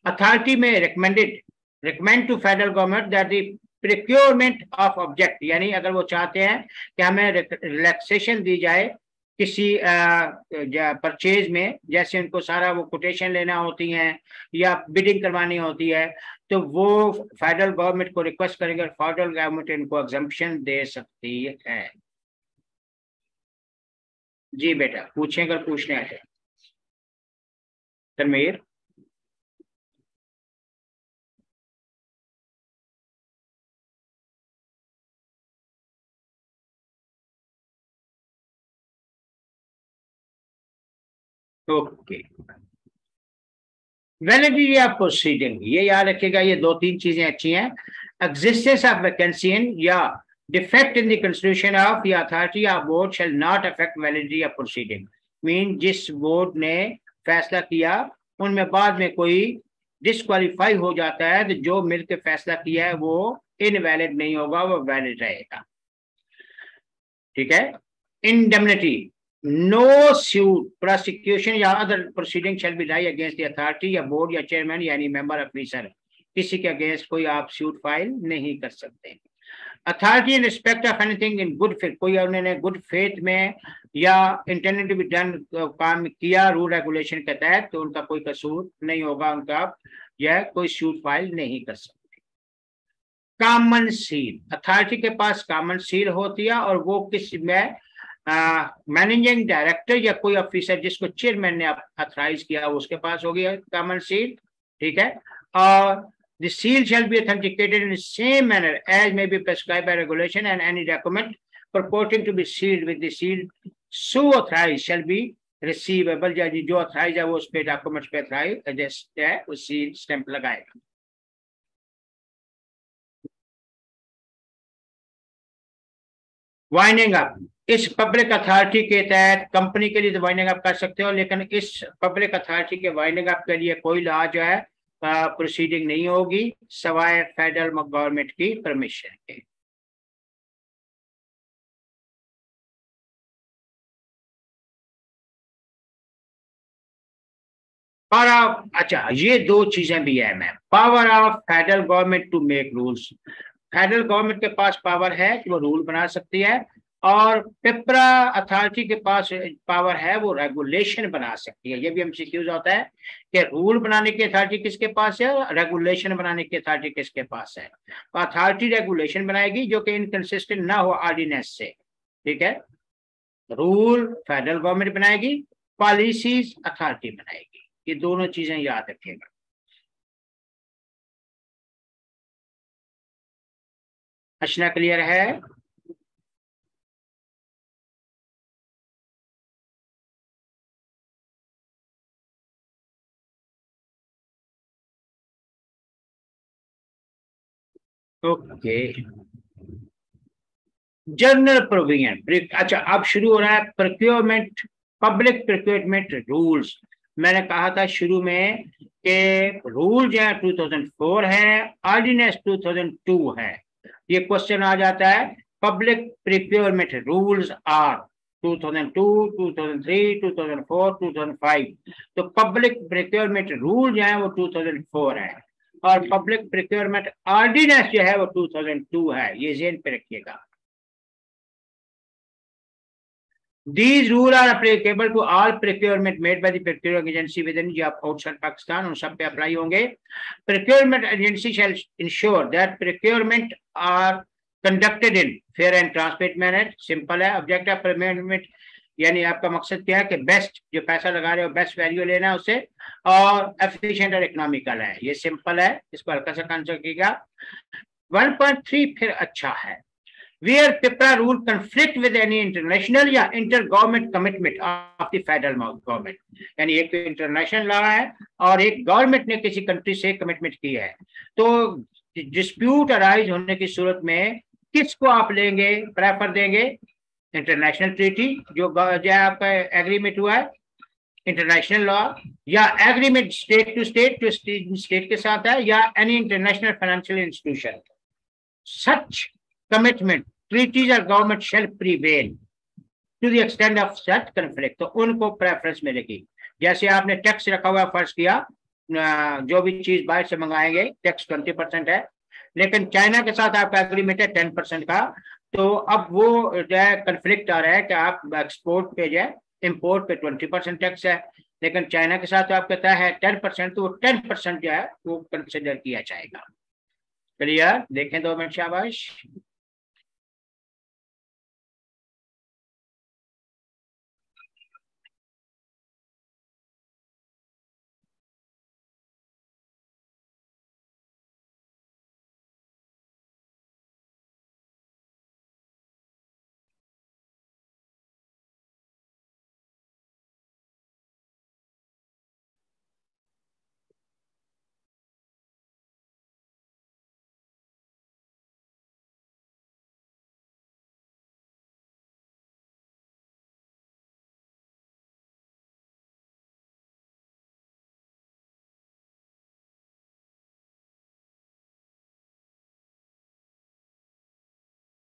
अथॉरिटी में recommend to federal government that the procurement of object, यानी अगर वो चाहते हैं कि हमें रिलैक्सेशन दी जाए किसी परचेज में, जैसे उनको सारा वो कोटेशन लेना होती है या बिडिंग करवानी होती है, तो वो फेडरल गवर्नमेंट को रिक्वेस्ट करेंगे, फेडरल गवर्नमेंट इनको एग्जम्पशन दे सकती है। जी बेटा पूछें अगर पूछने आए। Tanveer. Okay, validity of proceeding, ये याद रखिएगा, ये 2-3 चीजें अच्छी हैं। एग्जिस्टेंस ऑफ वैकेंसी या defect in the constitution of the authority of board shall not affect validity of proceeding. Mean जिस बोर्ड ने फैसला किया उनमें बाद में कोई डिस्क्वालीफाई हो जाता है तो जो मिलकर फैसला किया है वो इनवैलिड नहीं होगा, वो वैलिड रहेगा, ठीक है। इंडेमनिटी, नो सूट प्रोसिक्यूशन या other proceeding shall be lie against the authority या बोर्ड या चेयरमैन यानी मेंबर ऑफिसर, किसी के अगेंस्ट कोई आप सूट फाइल नहीं कर सकते। Authority in respect of anything in good faith, कोई उन्होंने गुड फेथ में या इंटेंडेड टू बी डन काम किया रूल रेगुलेशन के तहत तो उनका कोई कसूर नहीं होगा, उनका यह कोई सूट फाइल नहीं कर सकते। कॉमन सील, अथॉरिटी के पास कॉमन सील होती है और वो किस में मैनेजिंग डायरेक्टर या कोई ऑफिसर जिसको चेयरमैन ने ऑथराइज किया उसके पास होगी कॉमन सील, ठीक है। और the seal shall be authenticated in the same manner as may be prescribed by regulation, and any document purporting to be sealed with the seal so authorized shall be receivable। जो authorise है वो उस पे documents पे authorise है उस seal stamp लगाएगा। Winding up, इस पब्लिक अथॉरिटी के तहत कंपनी के लिए तो वाइंडिंग अप कर सकते हो, लेकिन इस पब्लिक अथॉरिटी के वाइंडिंग अप के लिए कोई लॉ जो है प्रोसीडिंग नहीं होगी सवाए फेडरल गवर्नमेंट की परमिशन के। पावर ऑफ, अच्छा ये 2 चीजें भी है ma'am. Power of federal government to make rules, federal government के पास पावर है कि वो रूल बना सकती है, और पिपरा अथॉरिटी के पास पावर है वो रेगुलेशन बना सकती है। ये भी एमसीक्यूज होता है कि रूल बनाने की अथॉरिटी किसके पास है और रेगुलेशन बनाने की अथॉरिटी किसके पास है। तो अथॉरिटी रेगुलेशन बनाएगी जो कि इनकंसिस्टेंट ना हो ऑर्डिनेंस से, ठीक है। रूल फेडरल गवर्नमेंट बनाएगी, पॉलिसीज अथॉरिटी बनाएगी, ये दोनों चीजें याद रखिएगा। अशना क्लियर है? Okay, general provision. अच्छा अब शुरू हो रहा है प्रोक्योरमेंट, पब्लिक प्रोक्योरमेंट रूल्स। मैंने कहा था शुरू में के रूल जो है 2004 है, ऑर्डिनेंस 2002 है। ये क्वेश्चन आ जाता है पब्लिक प्रिक्योरमेंट रूल्स आर 2002, 2003, 2004, 2005। तो पब्लिक प्रिक्योरमेंट रूल जो है वो 2004 है और पब्लिक प्रिक्योरमेंट ऑर्डिनेंस जो है वो 2002 है। ये ज़हन पे रखिएगा। These rules are applicable to all procurement made by the procuring agency within या outside Pakistan, उन सब पे अप्लाई होंगे। Procurement agency shall ensure that procurement are conducted in fair and transparent manner। Simple है। ऑब्जेक्टिव procurement यानी आपका मकसद क्या है कि बेस्ट जो पैसा लगा रहे हो बेस्ट वैल्यू लेना है उससे, और एफिशिएंट और इकोनॉमिकल है। ये सिंपल है, इसको हल्का सा आंसर कीजिएगा। 1.3 फिर अच्छा है। Where PIPRA rule conflict with any international या inter-government commitment of the federal government, यानी एक तो इंटरनेशनल लॉ है और एक गवर्नमेंट ने किसी कंट्री से कमिटमेंट की है, तो डिस्प्यूट अराइज होने की सूरत में किसको आप लेंगे, प्रेफर देंगे? इंटरनेशनल ट्रीटी जो आपका एग्रीमेंट हुआ है, इंटरनेशनल लॉ, या एग्रीमेंट स्टेट टू स्टेट के साथ है, या any international financial institution. Such commitment, treaties or government shall prevail to the extent of such conflict। तो उनको प्रेफरेंस मिलेगी। जैसे आपने टैक्स रखा हुआ, फर्ज किया जो भी चीज बाहर से मंगाएंगे टैक्स 20% है, लेकिन चाइना के साथ आपका एग्रीमेंट है 10% का, तो अब वो जो है कंफ्लिक्ट आ रहा है कि आप एक्सपोर्ट पे जो है इम्पोर्ट पे 20% टैक्स है, लेकिन चाइना के साथ तो आप कहता है 10%, तो वो 10% जो है वो कंसिडर किया जाएगा। क्लियर? देखें 2 मिनट, शाबाश।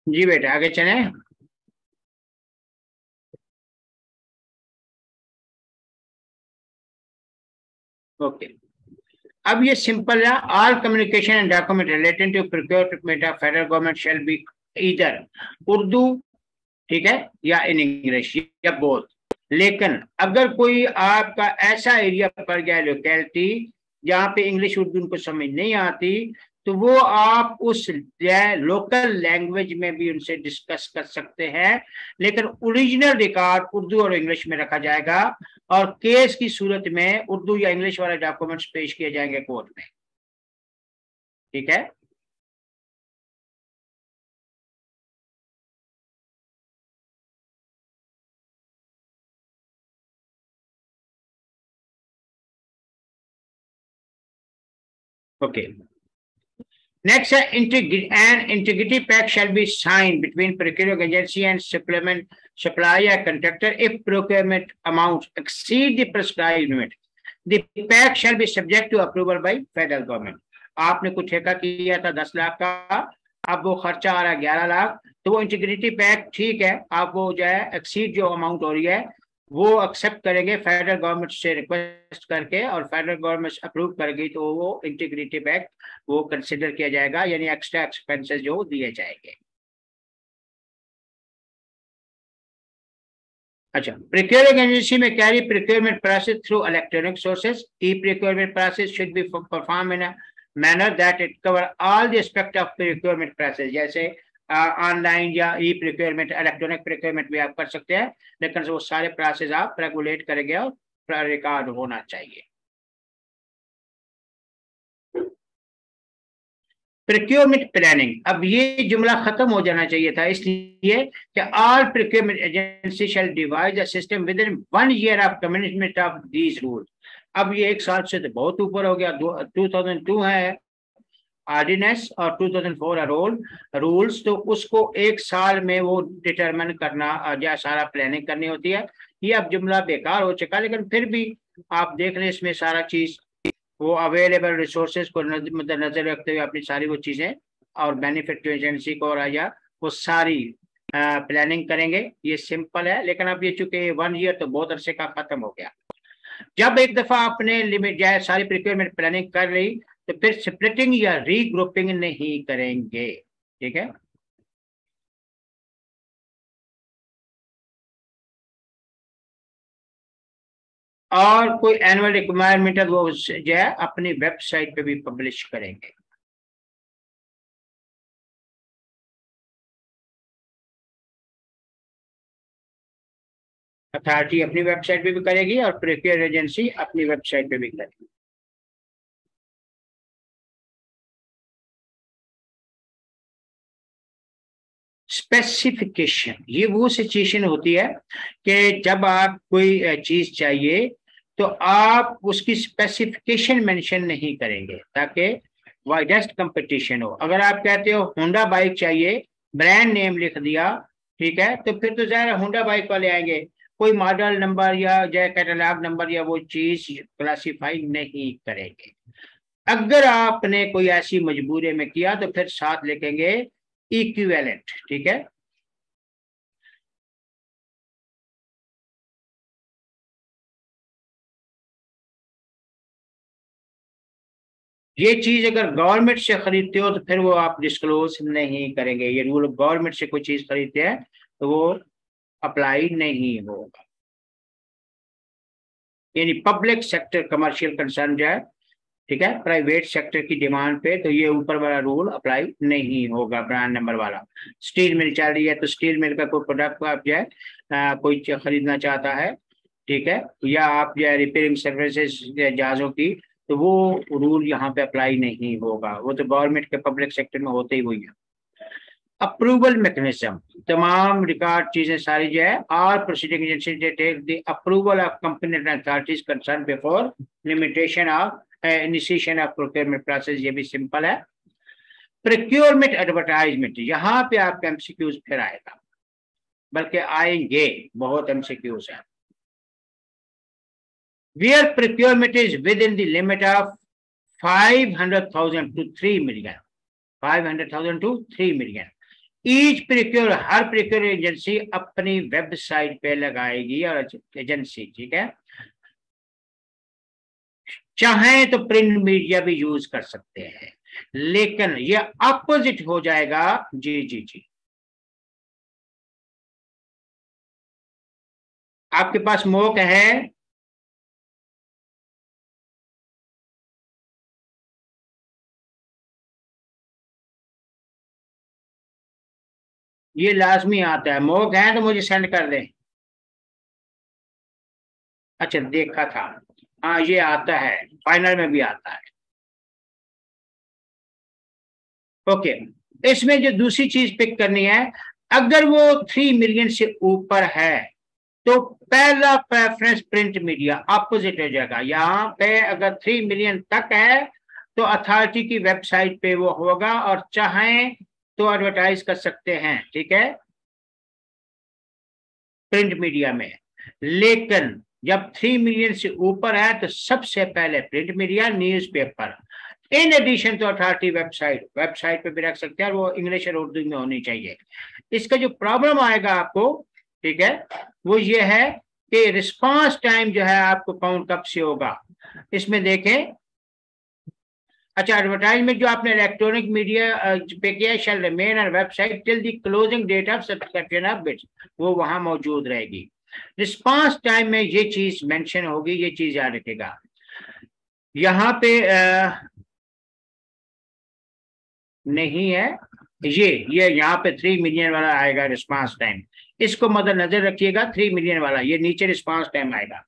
जी बेटा आगे चले। ओके, अब ये सिंपल है। All communication and document related to procurement of federal government shall be either Urdu, ठीक है, या इन इंग्लिश या बोथ। लेकिन अगर कोई आपका ऐसा एरिया पड़ गया, लोकेलिटी जहाँ पे इंग्लिश उर्दू उनको समझ नहीं आती, तो वो आप उस लोकल लैंग्वेज में भी उनसे डिस्कस कर सकते हैं, लेकिन ओरिजिनल रिकॉर्ड उर्दू और इंग्लिश में रखा जाएगा और केस की सूरत में उर्दू या इंग्लिश वाले डॉक्यूमेंट्स पेश किए जाएंगे कोर्ट में। ठीक है? Okay, next, an integrity pact shall be signed between procuring agency and supplier contractor if procurement amounts exceed the prescribed limit. The pact shall be subject to approval by federal government। आपने कुछ ठेका किया था 10 लाख का, अब वो खर्चा आ रहा है 11 लाख, तो वो इंटीग्रिटी पैक्ट ठीक है, आप वो जो है एक्सीड जो अमाउंट हो रही है वो एक्सेप्ट करेंगे फेडरल गवर्नमेंट से रिक्वेस्ट करके, और फेडरल गवर्नमेंट अप्रूव करेगी तो वो इंटीग्रिटी पैक्ट वो कंसिडर किया जाएगा, यानी एक्स्ट्रा एक्सपेंसेस जो दिए जाएंगे। अच्छा, प्रोक्योरिंग एजेंसी में carry procurement process through electronic sources. E procurement process should be perform in a manner that it cover all the aspect of procurement process. जैसे ऑनलाइन या ई प्रोक्योरमेंट, इलेक्ट्रॉनिक प्रोक्योरमेंट भी आप कर सकते हैं, लेकिन वो सारे प्रोसेस आप रेगुलेट करेंगे और रिकॉर्ड होना चाहिए। प्रोक्योरमेंट प्लानिंग, अब ये जुमला खत्म हो जाना चाहिए था, इसलिए कि all procurement agency shall devise the system within 1 year of commitment of these rule. अब ये 1 साल से तो बहुत ऊपर हो गया, 2002 है ऑर्डिनेंस और 2004 है रूल्स, तो उसको 1 साल में वो डिटरमिन करना या सारा प्लानिंग करनी होती है। ये अब जुमला बेकार हो चुका, लेकिन फिर भी आप देख लें इसमें सारा चीज वो अवेलेबल रिसोर्सेज को नजर रखते हुए अपनी सारी वो चीजें और बेनिफिट जो एजेंसी को और आया वो सारी प्लानिंग करेंगे। ये सिंपल है, लेकिन अब ये चूंकि 1 ईयर तो बहुत अरसे का खत्म हो गया। जब एक दफा आपने लिमिट जाए सारी प्रिक्योरमेंट प्लानिंग कर ली तो फिर स्प्लिटिंग या रीग्रुपिंग नहीं करेंगे। ठीक है, और कोई एनुअल रिक्वायरमेंट है वो जो है अपनी वेबसाइट पे भी पब्लिश करेंगे। अथॉरिटी अपनी वेबसाइट पे भी करेगी और प्रिक्योर एजेंसी अपनी वेबसाइट पे भी करेगी। स्पेसिफिकेशन ये वो सिचुएशन होती है कि जब आप कोई चीज चाहिए तो आप उसकी स्पेसिफिकेशन मेंशन नहीं करेंगे ताकि वाइडेस्ट कंपटीशन हो। अगर आप कहते हो होंडा बाइक चाहिए, ब्रांड नेम लिख दिया, ठीक है, तो फिर तो ज़ाहिर होंडा बाइक वाले आएंगे, कोई मॉडल नंबर या जो कैटलॉग नंबर या वो चीज क्लासिफाई नहीं करेंगे। अगर आपने कोई ऐसी मजबूरी में किया तो फिर साथ लिखेंगे इक्विवेलेंट। ठीक है, ये चीज अगर गवर्नमेंट से खरीदते हो तो फिर वो आप डिस्क्लोज नहीं करेंगे। ये रूल गवर्नमेंट से कोई चीज खरीदते हैं तो वो अप्लाई नहीं होगा। यानी पब्लिक सेक्टर कमर्शियल कंसर्न जो है, ठीक है, प्राइवेट सेक्टर की डिमांड पे तो ये ऊपर वाला रूल अप्लाई नहीं होगा। ब्रांड नंबर वाला स्टील मिल चल रही है तो स्टील मिल का कोई प्रोडक्ट आप जो है कोई खरीदना चाहता है, ठीक है, या आप जो है रिपेयरिंग सर्विसेज जहाजों की, तो वो रूल यहाँ पे अप्लाई नहीं होगा। वो तो गवर्नमेंट के पब्लिक सेक्टर में होते ही वही है। अप्रूवल मैकेनिज्म तमाम रिकॉर्ड चीजें सारी जो है और proceeding agency take the approval of company authorities concern before limitation of initiation of procurement process. ये भी सिंपल है। प्रोक्योरमेंट एडवर्टाइजमेंट, यहाँ पे आपका एमसीक्यूज फिर आएगा, बल्कि आएंगे बहुत एमसीक्यूज है। Where procurement is within the limit of 500,000 to 3 million, 500,000 to 3 million, each procure her procure agency अपनी वेबसाइट पे लगाएगी और एजेंसी, ठीक है, चाहे तो प्रिंट मीडिया भी यूज कर सकते हैं, लेकिन ये अपोजिट हो जाएगा। जी जी जी, आपके पास मौका है, ये लाजमी आता है। मौका है तो मुझे सेंड कर दें। अच्छा देखा था, हाँ ये आता है, फाइनल में भी आता है। ओके, इसमें जो दूसरी चीज पिक करनी है, अगर वो 3 मिलियन से ऊपर है तो पहला प्रेफरेंस प्रिंट मीडिया, अपोजिट हो जाएगा। यहाँ पे अगर 3 मिलियन तक है तो अथॉरिटी की वेबसाइट पे वो होगा और चाहें तो एडवर्टाइज कर सकते हैं, ठीक है, प्रिंट मीडिया में। लेकिन जब 3 मिलियन से ऊपर है तो सबसे पहले print media, newspaper, in addition to authority website पे भी रख सकते हैं और वो इंग्लिश और उर्दू में होनी चाहिए। इसका जो प्रॉब्लम आएगा आपको, ठीक है, वो ये है कि रिस्पांस टाइम जो है आपको काउंट कब से होगा। इसमें देखें, अच्छा एडवर्टाइजमेंट जो आपने इलेक्ट्रॉनिक मीडिया पे किया, shall remain on website till the closing date of subscription of bids, वो वहां मौजूद रहेगी। रिस्पांस टाइम में ये चीज मेंशन होगी, ये चीज याद रखेगा। यहाँ पे नहीं है, ये यहाँ पे 3 मिलियन वाला आएगा रिस्पांस टाइम, इसको मद्देनजर रखिएगा। 3 मिलियन वाला ये नीचे रिस्पांस टाइम आएगा।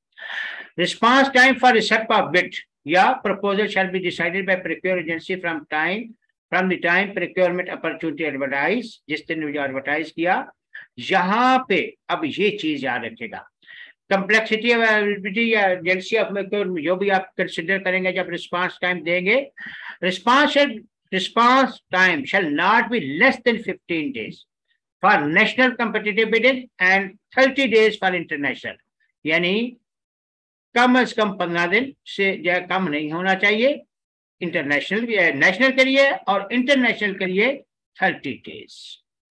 Response time for receipt of bid या proposal shall be decided by procure agency from the time procurement opportunity advertise, जिस दिन एडवर्टाइज किया। यहाँ पे अब ये चीज याद रखेगा, कंप्लेक्सिटी अवेलेबिलिटी या एजेंसी ऑफ जो भी आप कंसिडर करेंगे जब रिस्पांस टाइम देंगे, response time shall not be less than 15 days for national competitive bidding and 30 days for international। यानी कम से कम 15 दिन से जो है कम नहीं होना चाहिए। इंटरनेशनल नेशनल के लिए और इंटरनेशनल के लिए 30 डेज।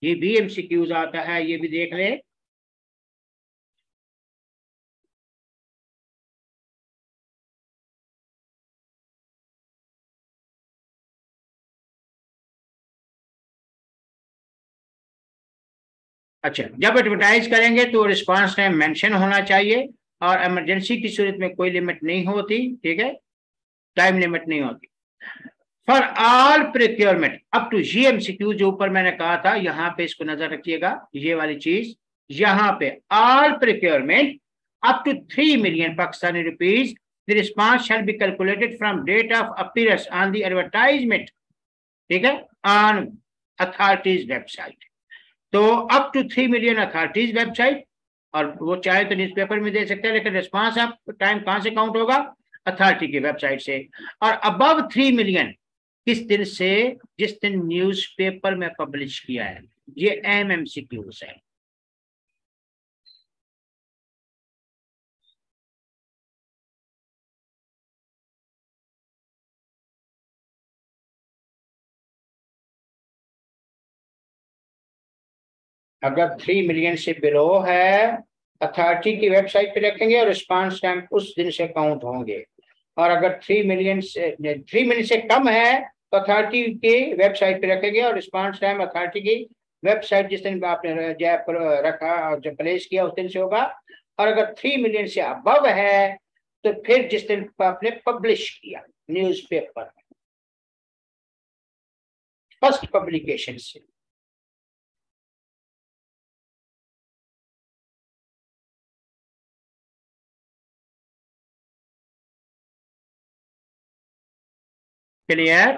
ये भी एमसीक्यूज आता है, ये भी देख ले। अच्छा, जब एडवर्टाइज करेंगे तो रिस्पांस टाइम मेंशन होना चाहिए और इमरजेंसी की सूरत में कोई लिमिट नहीं होती, ठीक है, टाइम लिमिट नहीं होती। For all procurement up to GMCQ, जो ऊपर मैंने कहा था, यहाँ पे इसको नजर रखिएगा, ये वाली चीज यहाँ पे, all procurement up to 3 million Pakistani rupees, the response shall be calculated from date of appearance on the advertisement, ठीक है, ऑन अथॉरिटीज वेबसाइट। तो up to 3 million authority's website, और वो चाहे तो न्यूज़पेपर में दे सकते हैं, लेकिन रिस्पांस आप टाइम कहां से काउंट होगा? अथॉरिटी की वेबसाइट से। और अबव 3 million किस दिन से? जिस दिन न्यूज़पेपर में पब्लिश किया है। ये एमएमसीक्यूज है। अगर 3 million से बिलो है, अथॉरिटी की वेबसाइट पे रखेंगे और रिस्पांस टाइम उस दिन से काउंट होंगे। और अगर 3 million से कम है तो अथॉरिटी की वेबसाइट पे रखेंगे और रिस्पांस टाइम अथॉरिटी की वेबसाइट जिस दिन आपने रखा और जब प्लेस किया उस दिन से होगा। और अगर 3 million से अबव है तो फिर जिस दिन आपने पब्लिश किया न्यूज़पेपर, फर्स्ट पब्लिकेशन से। क्लियर?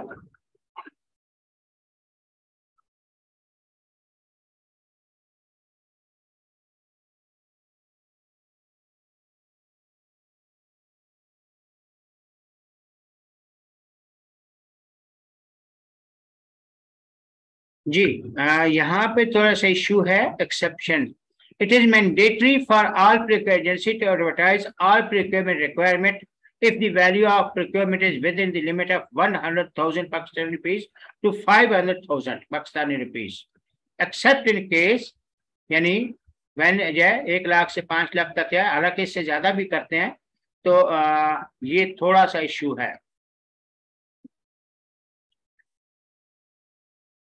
जी, यहाँ पे थोड़ा सा इश्यू है, exception. It is mandatory for all procure agency to advertise all procurement requirement if the value of procurement is within the limit of 100,000 Pakistani rupees to 500,000 Pakistani rupees, except in case, यानी when जो है 1 लाख से 5 लाख तक है, हालांकि इससे ज्यादा भी करते हैं, तो ये थोड़ा सा इश्यू है।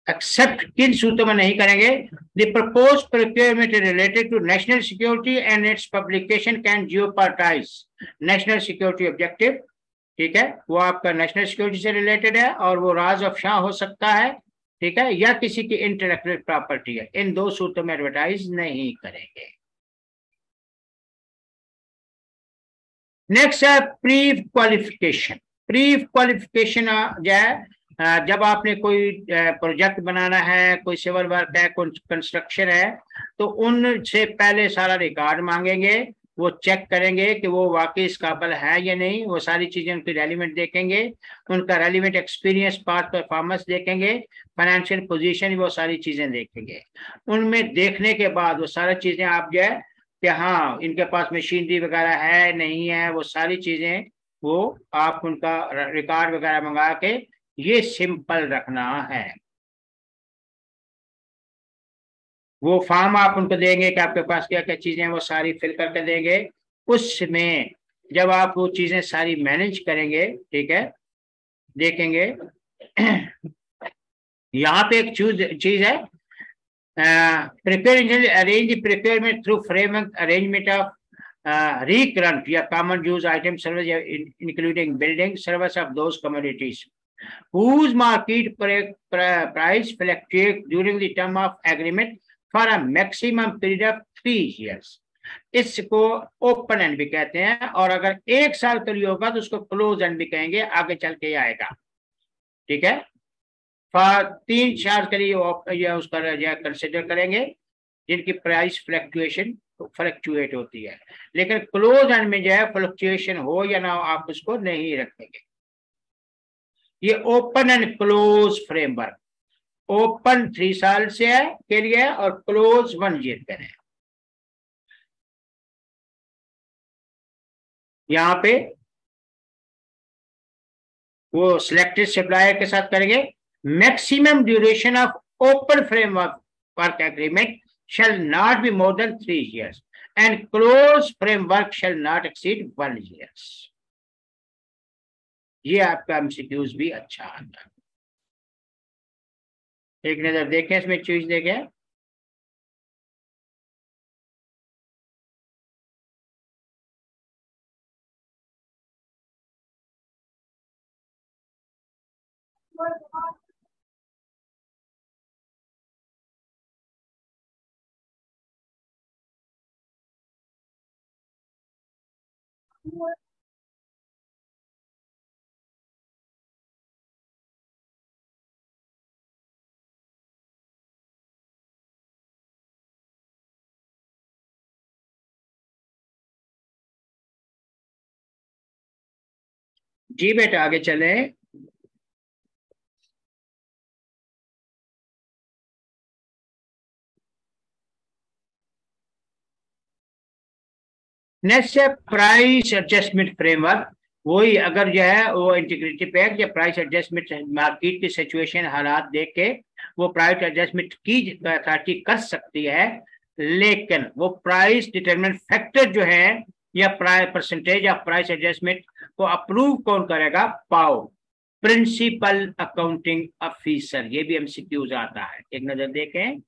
एक्सेप्ट किन सूत्रों में नहीं करेंगे? The propose procurement related to national security and its publication can jeopardize national security objective, ठीक है, वो आपका नेशनल सिक्योरिटी से रिलेटेड है और वो राज अफशा हो सकता है, ठीक है, या किसी की इंटेलेक्चुअल प्रॉपर्टी है। इन दो सूत्रों में एडवर्टाइज नहीं करेंगे। नेक्स्ट है प्री क्वालिफिकेशन। प्री क्वालिफिकेशन जो है, जब आपने कोई प्रोजेक्ट बनाना है, कोई सिविल वर्क है, कोई कंस्ट्रक्शन है, तो उनसे पहले सारा रिकॉर्ड मांगेंगे, वो चेक करेंगे कि वो वाकई इस काबिल है या नहीं, वो सारी चीजें उनकी रेलिवेंट देखेंगे, उनका रेलिवेंट एक्सपीरियंस, पास्ट परफॉर्मेंस देखेंगे, फाइनेंशियल पोजीशन, वो सारी चीजें देखेंगे। उनमें देखने के बाद वो सारी चीजें आप जो है कि हाँ इनके पास मशीनरी वगैरह है नहीं है, वो सारी चीजें वो आप उनका रिकॉर्ड वगैरह मंगा के ये सिंपल रखना है। वो फॉर्म आप उनको देंगे कि आपके पास क्या क्या चीजें हैं, वो सारी फिल करके देंगे। उसमें जब आप वो चीजें सारी मैनेज करेंगे, ठीक है, देखेंगे यहाँ पे एक चीज है, prepare arrange procurement through framework arrangement of recurrent या common use item service including building service of those commodities whose market price fluctuates during the term of agreement for a maximum period of 3 years। इसको open and भी कहते हैं, और अगर 1 साल के लिए होगा तो उसको क्लोज एंड भी कहेंगे, आगे चल के आएगा, ठीक है। फॉर 3 साल के लिए उसका कंसिडर करेंगे जिनकी प्राइस फ्लक्चुएट होती है, लेकिन क्लोज एंड में जो है फ्लक्चुएशन हो या ना हो आप उसको नहीं रखेंगे। ये open and close framework, open 3 साल से है के लिए और क्लोज 1 ईयर पे है। यहाँ पे वो सिलेक्टेड सप्लायर के साथ करेंगे। Maximum duration of open framework work agreement shall not be more than 3 years and closed framework shall not exceed 1 year। ये आपका एमसीक्यूज भी अच्छा आता है, एक नजर देखें इसमें, चीज देखें। जी बेटा आगे चले। नेक्स्ट है प्राइस एडजस्टमेंट फ्रेमवर्क। वही अगर जो है वो इंटीग्रिटी पैक या प्राइस एडजस्टमेंट मार्केट की सिचुएशन हालात देख के वो प्राइस एडजस्टमेंट की अथॉरिटी कर सकती है, लेकिन वो प्राइस डिटरमिनेंट फैक्टर जो है या price percentage of price adjustment को अप्रूव कौन करेगा? पाओ, प्रिंसिपल अकाउंटिंग ऑफिसर। ये भी एमसीक्यूज आता है, एक नजर देखें।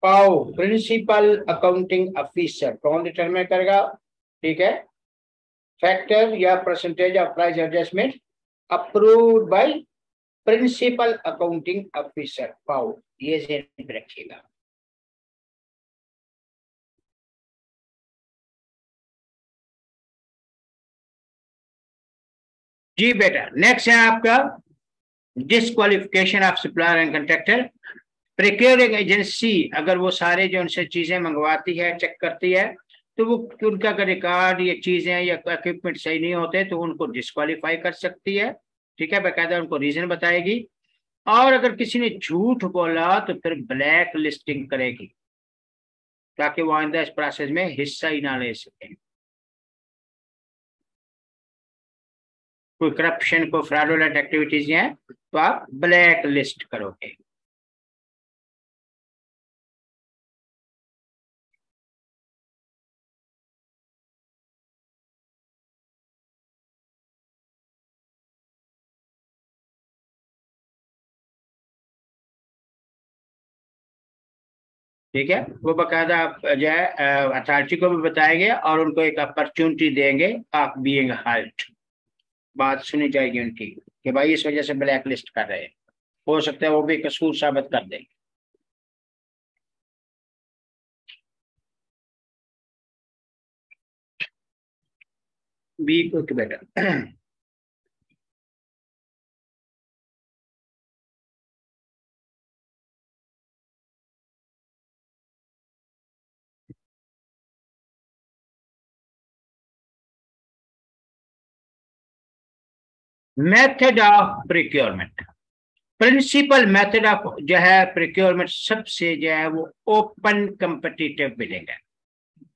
पाओ, प्रिंसिपल अकाउंटिंग ऑफिसर, कौन डिटरमाइन करेगा? ठीक है, फैक्टर या percentage of price adjustment approved by principal accounting officer, PAO. ये ध्यान में रखिएगा। जी बेटा नेक्स्ट है आपका disqualification of supplier and contractor. Procuring agency अगर वो सारे जो उनसे चीजें मंगवाती है, चेक करती है, तो वो उनका रिकॉर्ड या चीजें या इक्विपमेंट सही नहीं होते तो उनको डिस्क्वालीफाई कर सकती है। ठीक है, बाकायदा उनको रीजन बताएगी। और अगर किसी ने झूठ बोला तो फिर ब्लैक लिस्टिंग करेगी, ताकि वो आइंदा इस प्रोसेस में हिस्सा ही ना ले सके। कोई करप्शन, कोई फ्रॉडुलेंट एक्टिविटीज हैं तो आप ब्लैक लिस्ट करोगे। ठीक है, वो बकायदा आप जो है अथॉरिटी को भी बताएंगे और उनको एक अपॉर्चुनिटी देंगे ऑफ बीइंग हर्ट। बात सुनी जाएगी उनकी कि भाई इस वजह से ब्लैक लिस्ट कर रहे हैं, हो सकता है वो भी कसूर साबित कर देंगे। बी को बेटा method of procurement, principal method of जो है प्रिक्योरमेंट सबसे जो है वो ओपन कम्पिटिटिव बिडिंग है।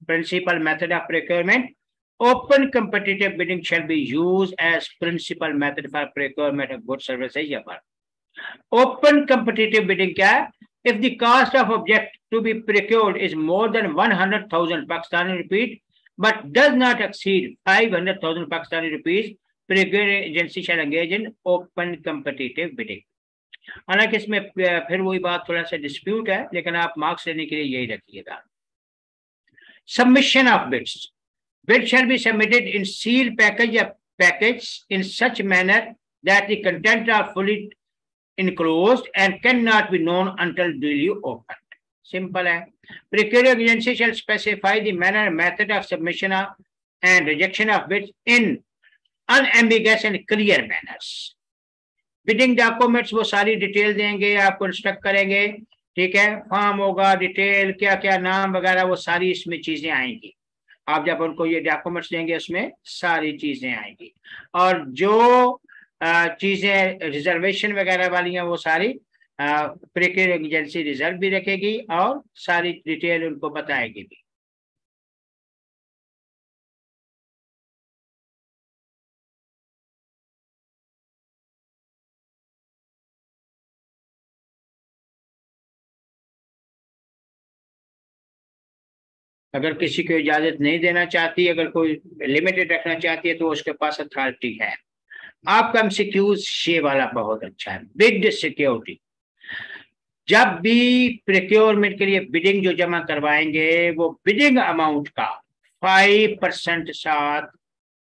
Principal method of procurement open competitive bidding shall be used as principal method for procurement of goods services या पर। ओपन कम्पिटिटिव बिडिंग क्या है? If the cost of object to be procured is more than 100,000 Pakistani rupees but does not exceed 500,000 Pakistani rupees, procuring agency shall engage in open competitive bidding। हालांकि इसमें फिर वही बात थोड़ा सा डिस्प्यूट है, लेकिन आप मार्क्स लेने के लिए यही रखिएगा। Submission of bids, bid shall be submitted in seal package या package in such manner that the content are fully enclosed and cannot be known until duly opened। Simple है। Procuring agency shall specify the manner and method of submission of and rejection of bids in unambiguous and clear manners। Bidding documents वो सारी detail देंगे, आपको instruct करेंगे, ठीक है। Form होगा, detail क्या क्या नाम वगैरह वो सारी इसमें चीजें आएंगी। आप जब उनको ये डॉक्यूमेंट्स देंगे उसमें सारी चीजें आएंगी। और जो चीजें रिजर्वेशन वगैरह वाली हैं वो सारी प्रिक्योर एजेंसी रिजर्व भी रखेगी और सारी डिटेल उनको बताएगी भी। अगर किसी को इजाजत नहीं देना चाहती, अगर कोई लिमिटेड रखना चाहती है तो उसके पास अथॉरिटी है। आपका एमसीक्यूज ये वाला बहुत अच्छा है। बिड सिक्योरिटी, जब भी प्रिक्योरमेंट के लिए बिडिंग जो जमा करवाएंगे वो बिडिंग अमाउंट का 5% साथ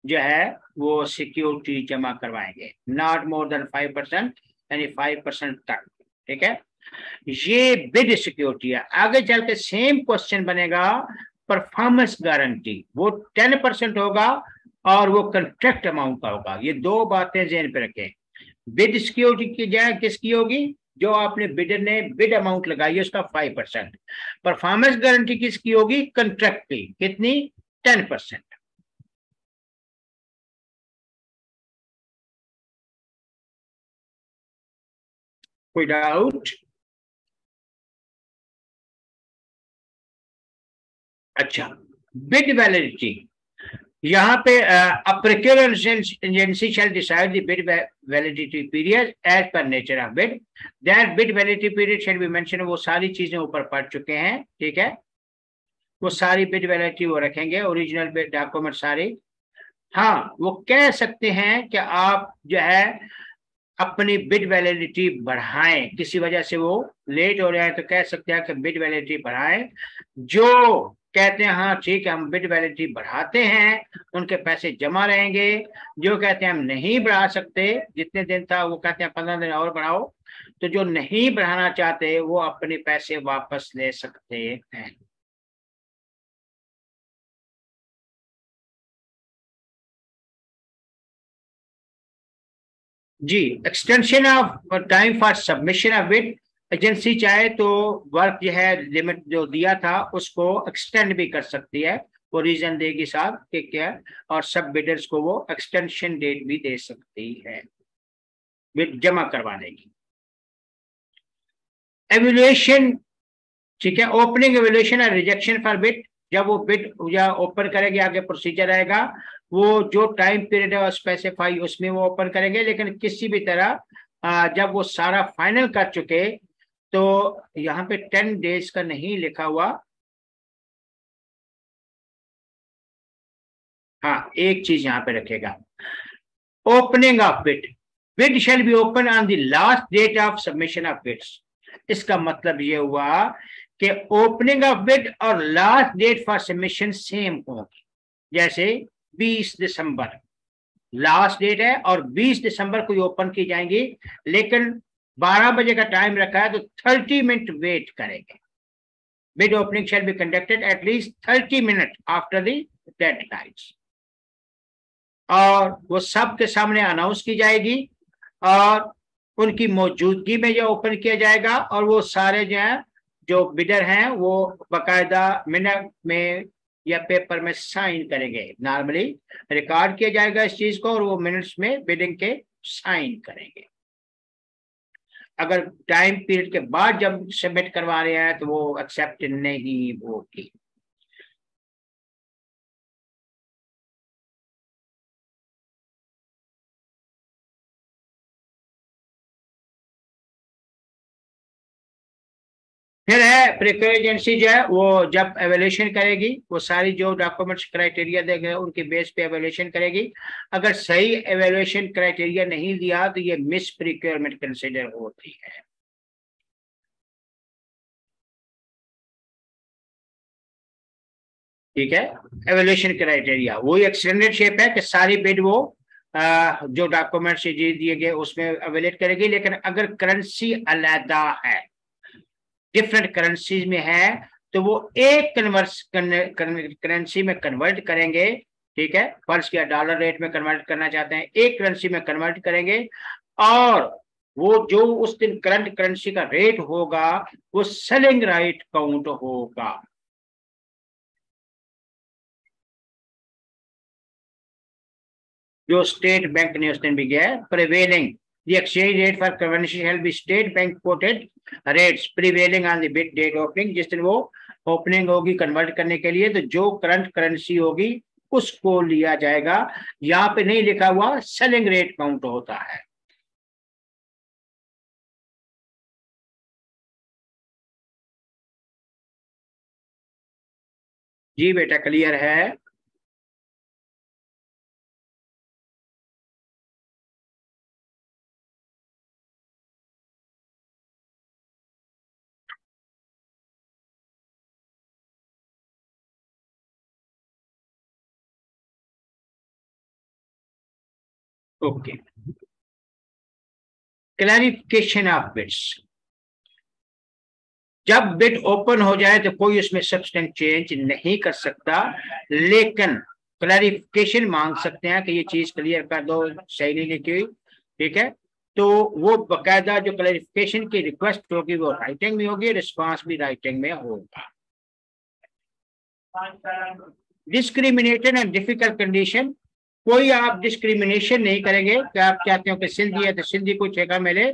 जो है वो सिक्योरिटी जमा करवाएंगे, नॉट मोर देन 5%, यानी 5% तक, ठीक है। ये बिड सिक्योरिटी है। आगे चल के सेम क्वेश्चन बनेगा परफॉर्मेंस गारंटी, वो 10% होगा और वो कंट्रैक्ट अमाउंट का होगा। ये दो बातें ध्यान पे रखें। बिड सिक्योरिटी की जाए किसकी होगी, जो आपने बिडर ने बिड अमाउंट लगाई है उसका 5%। परफॉर्मेंस गारंटी किसकी होगी, कंट्रैक्ट की, कितनी, 10%। कोई डाउट? अच्छा, बिड वैलिडिटी, यहाँ पे procure agency shall decide the bid validity period as per nature of bid, that bid validity period shall be mention. वो सारी चीजें ऊपर पढ़ चुके हैं, ठीक है। वो सारी बिड वैलिडिटी वो रखेंगे, ओरिजिनल बिड डॉक्यूमेंट सारी। हाँ, वो कह सकते हैं कि आप जो है अपनी बिड वैलिडिटी बढ़ाएं, किसी वजह से वो लेट हो रहे हैं तो कह सकते हैं कि बिड वैलिडिटी बढ़ाएं। जो कहते हैं हाँ ठीक है हम बिड वैलिडिटी बढ़ाते हैं, उनके पैसे जमा रहेंगे। जो कहते हैं हम नहीं बढ़ा सकते, जितने दिन था वो कहते हैं 15 दिन और बढ़ाओ, तो जो नहीं बढ़ाना चाहते वो अपने पैसे वापस ले सकते हैं। जी, extension of time for submission of bid, agency चाहे तो वर्क जो है लिमिट जो दिया था उसको एक्सटेंड भी कर सकती है, वो रीजन देगी साहब कि क्या, और सब बिडर्स को वो एक्सटेंशन डेट भी दे सकती है बिड जमा करवाने की। एवेल्युएशन, ठीक है, ओपनिंग एवेल्युएशन और रिजेक्शन फॉर बिड, जब वो बिड या ओपन करेंगे आगे प्रोसीजर आएगा, वो जो टाइम पीरियड है स्पेसिफाई उसमें वो ओपन करेंगे। लेकिन किसी भी तरह जब वो सारा फाइनल कर चुके, तो यहाँ पे 10 डेज का नहीं लिखा हुआ। हाँ, एक चीज यहाँ पे रखेगा, opening of bid, bid shall be open on the last date of submission of bids. इसका मतलब ये हुआ कि ओपनिंग ऑफ बिड और last date for submission same होगी। जैसे 20 दिसंबर लास्ट डेट है और 20 दिसंबर को ओपन की जाएंगी, लेकिन 12 बजे का टाइम रखा है तो 30 मिनट वेट करेंगे। Bid opening shall be conducted at least 30 minute after the deadlines, और वो सबके सामने अनाउंस की जाएगी और उनकी मौजूदगी में जो ओपन किया जाएगा। और वो सारे जो है जो बिडर हैं वो बाकायदा मिनट में या पेपर में साइन करेंगे। नॉर्मली रिकॉर्ड किया जाएगा इस चीज को और वो मिनट्स में बिडिंग के साइन करेंगे। अगर टाइम पीरियड के बाद जब सबमिट करवा रहे हैं तो वो एक्सेप्ट नहीं होगी। फिर है प्रिक्योर एजेंसी जो है वो जब एवेल्यूशन करेगी, वो सारी जो डॉक्यूमेंट्स क्राइटेरिया देगा उनके बेस पे एवेल्यूशन करेगी। अगर सही एवेल्यूशन क्राइटेरिया नहीं दिया तो ये मिस प्रिक्योरमेंट कंसिडर होती है। ठीक है, एवेल्यूशन क्राइटेरिया वही एक्सटेंडेड शेप है कि सारी बिड वो जो डॉक्यूमेंट्स दिए गए उसमें एवेल्यूट करेगी। लेकिन अगर करेंसी अलहदा है, डिफरेंट करेंसी में है, तो वो एक करेंसी में कन्वर्ट करेंगे। ठीक है, फर्ज किया डॉलर रेट में कन्वर्ट करना चाहते हैं, एक करेंसी में कन्वर्ट करेंगे और वो जो उस दिन करंट करेंसी का रेट होगा वो सेलिंग राइट काउंट होगा। जो स्टेट बैंक ने उस दिन भी किया है। Prevailing the exchange rate for currency shall be state bank quoted rates prevailing on the bid date opening. जिस दिन वो ओपनिंग होगी कन्वर्ट करने के लिए, तो जो करंट करेंसी होगी उसको लिया जाएगा। यहाँ पे नहीं लिखा हुआ सेलिंग रेट काउंट होता है। जी बेटा क्लियर है। Okay, clarification of bits. जब बिट ओपन हो जाए तो कोई उसमें सब्सटेंस चेंज नहीं कर सकता, लेकिन क्लैरिफिकेशन मांग सकते हैं कि ये चीज क्लियर कर दो, सही नहीं लिखी हुई। ठीक है, तो वो बकायदा जो क्लैरिफिकेशन की रिक्वेस्ट होगी वो राइटिंग में होगी, रिस्पांस भी राइटिंग में होगा। डिस्क्रिमिनेटेड एंड डिफिकल्ट कंडीशन, कोई आप डिस्क्रिमिनेशन नहीं करेंगे कि आप चाहते हो कि सिंधी है तो सिंधी को जगह मिले,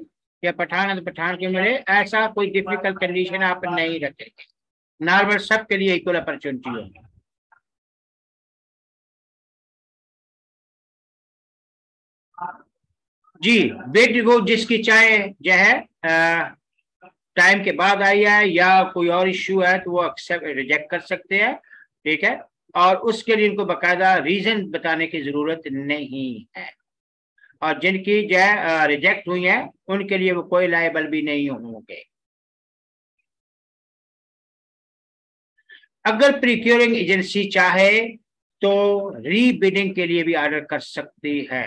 या पठान है तो पठान को मिले, ऐसा कोई डिफिकल्ट कंडीशन आप नहीं रखेंगे। नॉर्मल सबके लिए इक्वल अपॉर्चुनिटी होगी। जी, बिड वो जिसकी चाहे जो है टाइम के बाद आई है या कोई और इश्यू है तो वो एक्सेप्ट रिजेक्ट कर सकते हैं। ठीक है, और उसके लिए इनको बकायदा रीजन बताने की जरूरत नहीं है। और जिनकी जो है रिजेक्ट हुई है उनके लिए वो कोई लायबल भी नहीं होंगे। अगर प्रिक्योरिंग एजेंसी चाहे तो रीबिडिंग के लिए भी ऑर्डर कर सकती है।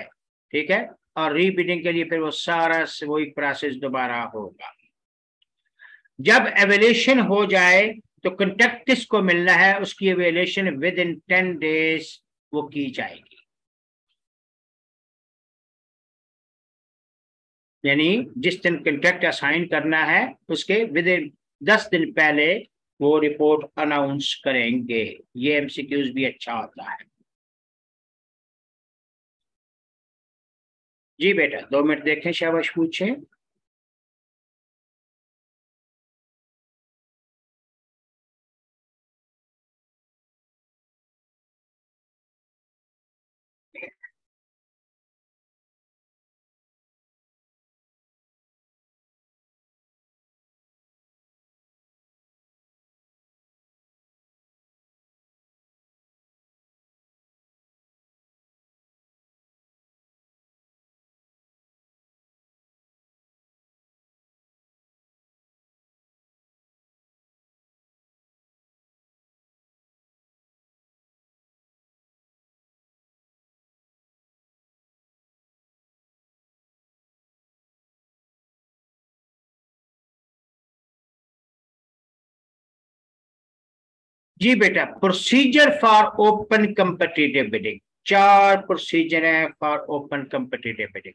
ठीक है, और रीबिडिंग के लिए फिर वो सारा वही प्रोसेस दोबारा होगा। जब एवेल्यूशन हो जाए तो कंटेक्ट किसको मिलना है, उसकी एवेल्यूशन विद इन 10 days वो की जाएगी। यानी जिस दिन कंट्रैक्ट असाइन करना है उसके विद इन 10 दिन पहले वो रिपोर्ट अनाउंस करेंगे। ये एमसीक्यूज भी अच्छा होता है। जी बेटा 2 मिनट देखें, शाबाश पूछें। जी बेटा, procedure for open competitive bidding, 4 procedure है फॉर ओपन कंपिटिटिव बिडिंग।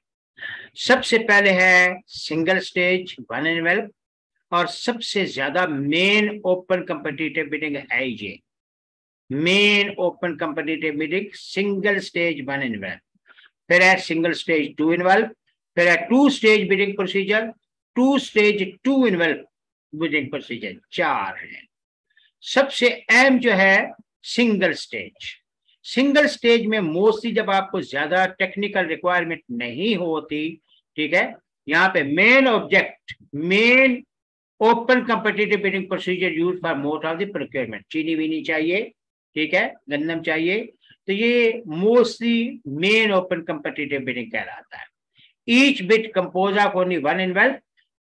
सबसे पहले है सिंगल स्टेज वन एनवेल्प, और सबसे ज्यादा मेन ओपन कंपिटिटिव बिडिंग है ये। Main open competitive bidding single stage one envelope, फिर है सिंगल स्टेज टू इन्वेल्व, फिर है two stage bidding procedure, two stage two envelope bidding procedure, 4 है। सबसे अहम जो है सिंगल स्टेज। सिंगल स्टेज में मोस्टली जब आपको ज्यादा टेक्निकल रिक्वायरमेंट नहीं होती, ठीक है, यहाँ पे main object, main open competitive bidding procedure use for most of the procurement, चीनी बीनी चाहिए, ठीक है, गंदम चाहिए, तो ये mostly main open competitive bidding कहलाता है। Each bid compose of only one envelope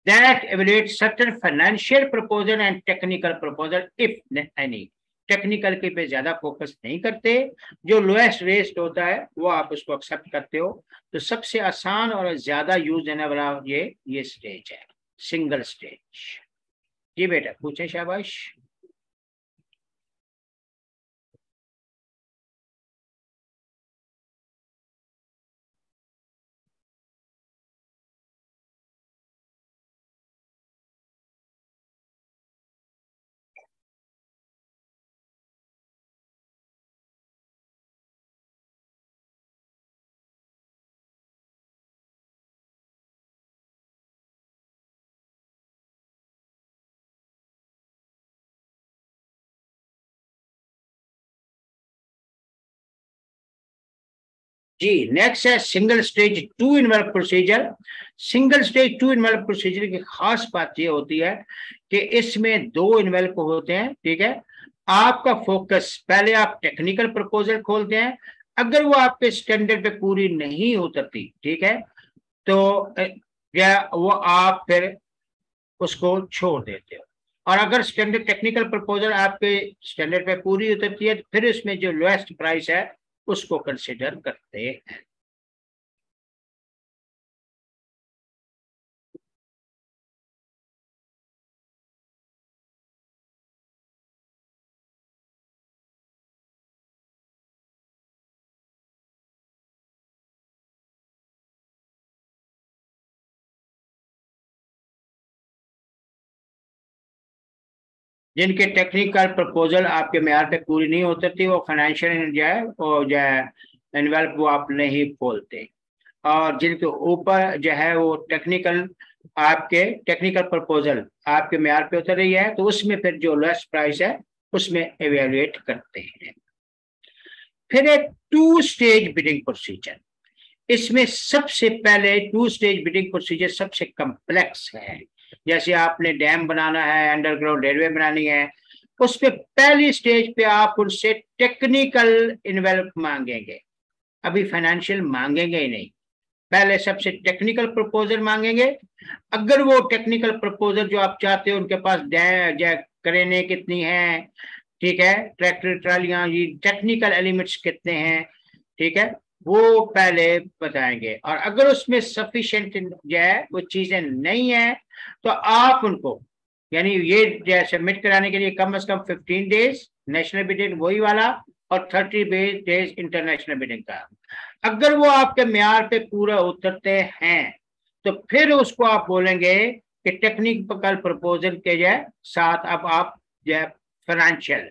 that evaluates certain financial proposal and technical proposal if any। Technical के पे ज्यादा फोकस नहीं करते, जो लोएस्ट रेस्ट होता है वो आप उसको एक्सेप्ट करते हो। तो सबसे आसान और ज्यादा यूज होने वाला ये स्टेज है, सिंगल स्टेज। जी बेटा पूछे, शाबाश। जी नेक्स्ट है single stage two envelope procedure. Single stage two envelope procedure की खास बात ये होती है कि इसमें दो इन्वेल्व होते हैं, ठीक है। आपका फोकस पहले आप टेक्निकल प्रपोजल खोलते हैं, अगर वो आपके स्टैंडर्ड पे पूरी नहीं उतरती, ठीक है, तो या वो आप फिर उसको छोड़ देते हो। और अगर स्टैंडर्ड टेक्निकल प्रपोजल आपके स्टैंडर्ड पे पूरी उतरती है तो फिर उसमें जो लोएस्ट प्राइस है उसको कंसिडर करते हैं। जिनके टेक्निकल प्रपोजल आपके मेयार पे पूरी नहीं उतरती वो फाइनेंशियल जो है वो जो है एनवेल्प वो आप नहीं खोलते। और जिनके ऊपर जो है वो टेक्निकल आपके टेक्निकल प्रपोजल आपके मेयार पे उतर रही है तो उसमें फिर जो लोएस्ट प्राइस है उसमें एवेल्युएट करते हैं। फिर एक टू स्टेज बिडिंग प्रोसीजर। इसमें सबसे पहले टू स्टेज बिडिंग प्रोसीजर सबसे कम्प्लेक्स है। जैसे आपने डैम बनाना है, अंडरग्राउंड रेलवे बनानी है, उस पे पहली स्टेज पे आप उनसे टेक्निकल इन्वेल्व मांगेंगे, अभी फाइनेंशियल मांगेंगे ही नहीं। पहले सबसे टेक्निकल प्रपोजल मांगेंगे। अगर वो टेक्निकल प्रपोजल जो आप चाहते हो उनके पास क्रेनें कितनी है, ठीक है, ट्रैक्टर ट्रालियां, ये टेक्निकल एलिमेंट्स कितने हैं, ठीक है, वो पहले बताएंगे। और अगर उसमें सफिशिएंट जो है वो चीजें नहीं है तो आप उनको यानी ये सबमिट कराने के लिए कम से कम 15 डेज नेशनल बिडिंग वही वाला और 30 डेज इंटरनेशनल बिडिंग का। अगर वो आपके म्यार पे पूरा उतरते हैं तो फिर उसको आप बोलेंगे कि टेक्निकल प्रपोजल के जो साथ अब आप जो फाइनेंशियल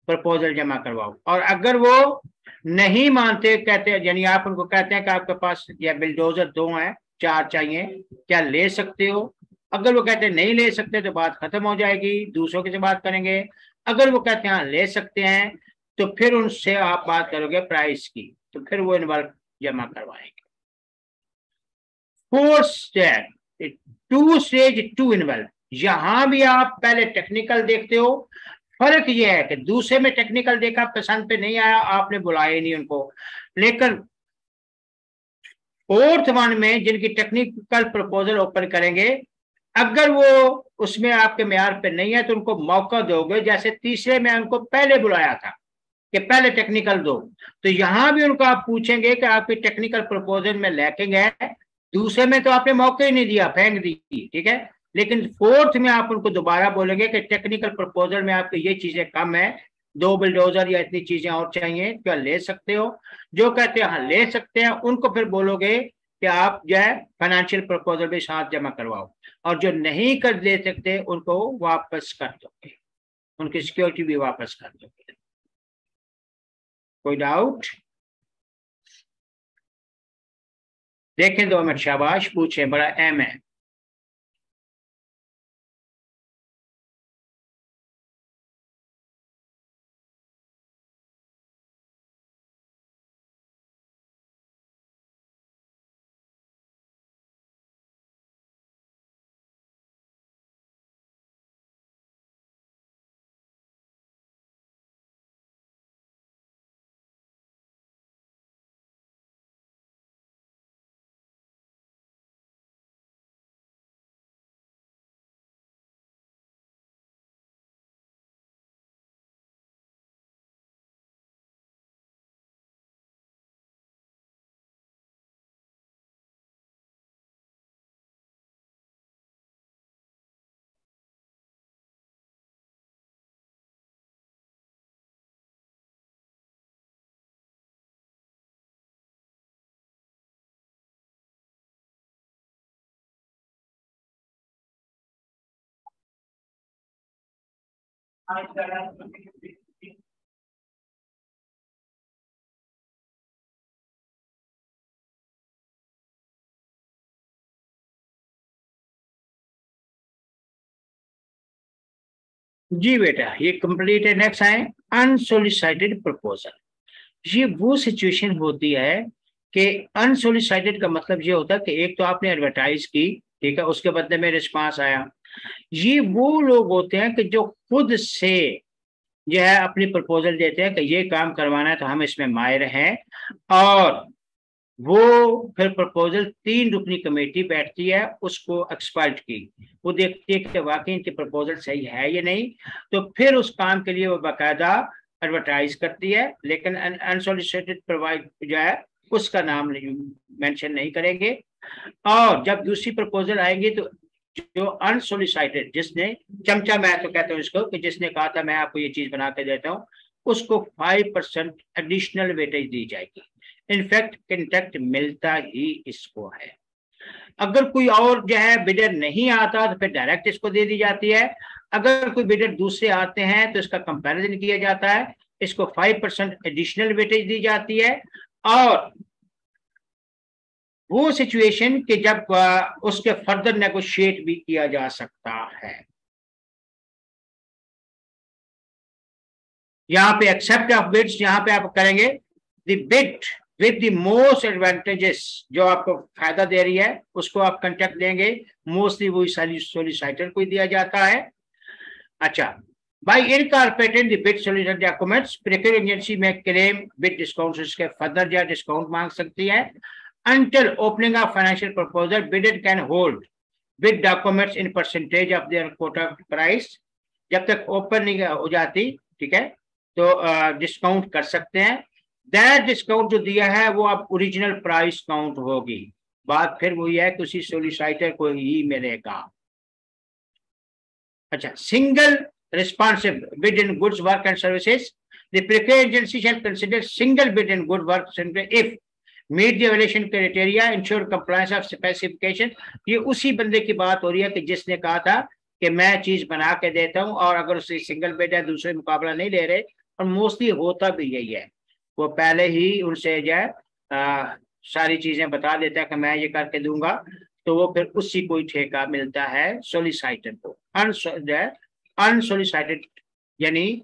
प्रपोजल जमा करवाओ। और अगर वो नहीं मानते, कहते हैं यानी आप उनको कहते हैं कि आपके पास या बिल्डोजर दो हैं, चार चाहिए, क्या ले सकते हो? अगर वो कहते हैं नहीं ले सकते तो बात खत्म हो जाएगी, दूसरों की से बात करेंगे। अगर वो कहते हैं हाँ ले सकते हैं तो फिर उनसे आप बात करोगे प्राइस की, तो फिर वो इन्वर्क जमा करवाएंगे। Fourth step two stage two envelope. यहां भी आप पहले टेक्निकल देखते हो। फर्क यह है कि दूसरे में टेक्निकल देखा, पसंद पे नहीं आया, आपने बुलाया नहीं उनको। लेकिन फोर्थ वन में जिनकी टेक्निकल प्रपोजल ओपन करेंगे, अगर वो उसमें आपके म्यार पे नहीं है तो उनको मौका दोगे। जैसे तीसरे में उनको पहले बुलाया था कि पहले टेक्निकल दो, तो यहां भी उनको आप पूछेंगे कि आपकी टेक्निकल प्रपोजल में लेके गए, दूसरे में तो आपने मौका ही नहीं दिया, फेंक दी, ठीक है। लेकिन फोर्थ में आप उनको दोबारा बोलेंगे कि टेक्निकल प्रपोजल में आपको ये चीजें कम है, दो बिल्डोजर या इतनी चीजें और चाहिए, क्या ले सकते हो? जो कहते हैं हाँ ले सकते हैं, उनको फिर बोलोगे कि आप जो है फाइनेंशियल प्रपोजल भी साथ जमा करवाओ। और जो नहीं कर दे सकते उनको वापस कर दोगे, उनकी सिक्योरिटी भी वापस कर दोगे। कोई डाउट? देखें 2 मिनट, शाबाश, पूछे, बड़ा अहम है। जी बेटा, ये कंप्लीट है। नेक्स्ट आए अनसोलिसिटेड प्रपोजल। ये वो सिचुएशन होती है कि अनसोलिसाइटेड का मतलब ये होता है कि एक तो आपने एडवर्टाइज की, ठीक है, उसके बदले में रिस्पांस आया। ये वो लोग होते हैं कि जो खुद से जो है अपनी प्रपोजल देते हैं कि ये काम करवाना है तो हम इसमें माहिर हैं, और वो फिर प्रपोजल 3 रुकनी कमेटी बैठती है उसको एक्सपर्ट की, वो देखती है कि वाकई इनकी प्रपोजल सही है या नहीं, तो फिर उस काम के लिए वो बाकायदा एडवर्टाइज करती है, लेकिन अनसोलिसिटेड प्रोवाइड जो है उसका नाम मेंशन नहीं करेंगे। और जब दूसरी प्रपोजल आएंगी तो जो अनसोलिसाइटेड, जिसने चमचा, मैं तो कहता हूँ इसको, कि जिसने कहा था मैं आपको ये चीज बना के देता हूँ, उसको 5% एडिशनल वेटेज दी जाएगी। इनफैक्ट कंटेक्ट मिलता ही इसको है। अगर कोई और जो है बिडर नहीं आता तो फिर डायरेक्ट इसको दे दी जाती है। अगर कोई बिडर दूसरे आते हैं तो इसका कंपैरिजन किया जाता है, इसको 5% एडिशनल वेटेज दी जाती है। और वो सिचुएशन कि जब उसके फर्दर नेगोशिएट भी किया जा सकता है। यहाँ पे एक्सेप्ट ऑफ बिड्स, यहाँ पे आप करेंगे the bid with the most advantages, जो आपको फायदा दे रही है उसको आप कंटेक्ट देंगे। मोस्टली वही सोलिसाइटर को दिया जाता है। अच्छा, bye incorporating the bid solicitor documents, preparing agency में क्लेम बिड डिस्काउंट, इसके फर्दर जो डिस्काउंट मांग सकती है। Until opening of financial proposal, bidder can hold bid documents in percentage of their quota price। जब तक ओपन नहीं हो जाती, ठीक है, तो डिस्काउंट कर सकते हैं। दैट डिस्काउंट जो दिया है वो अब ओरिजिनल प्राइस काउंट होगी। बात फिर वही है कि उसी सोलिसाइटर को ही मिलेगा। अच्छा, single responsive bid in goods work and services, the prepare agency shall consider single bid in good work if meet the evaluation criteria, ensure compliance of specification. ये उसी बंदे की बात हो रही है कि जिसने कहा था कि मैं चीज बना के देता हूं, और अगर उससे सिंगल बिड है, दूसरे मुकाबला नहीं ले रहे, और मोस्टली होता भी यही है, वो पहले ही उनसे जो है सारी चीजें बता देता है कि मैं ये करके दूंगा, तो वो फिर उसी को ही ठेका मिलता है सोलिसाइटेड को। अनसोलिसाइटेड यानी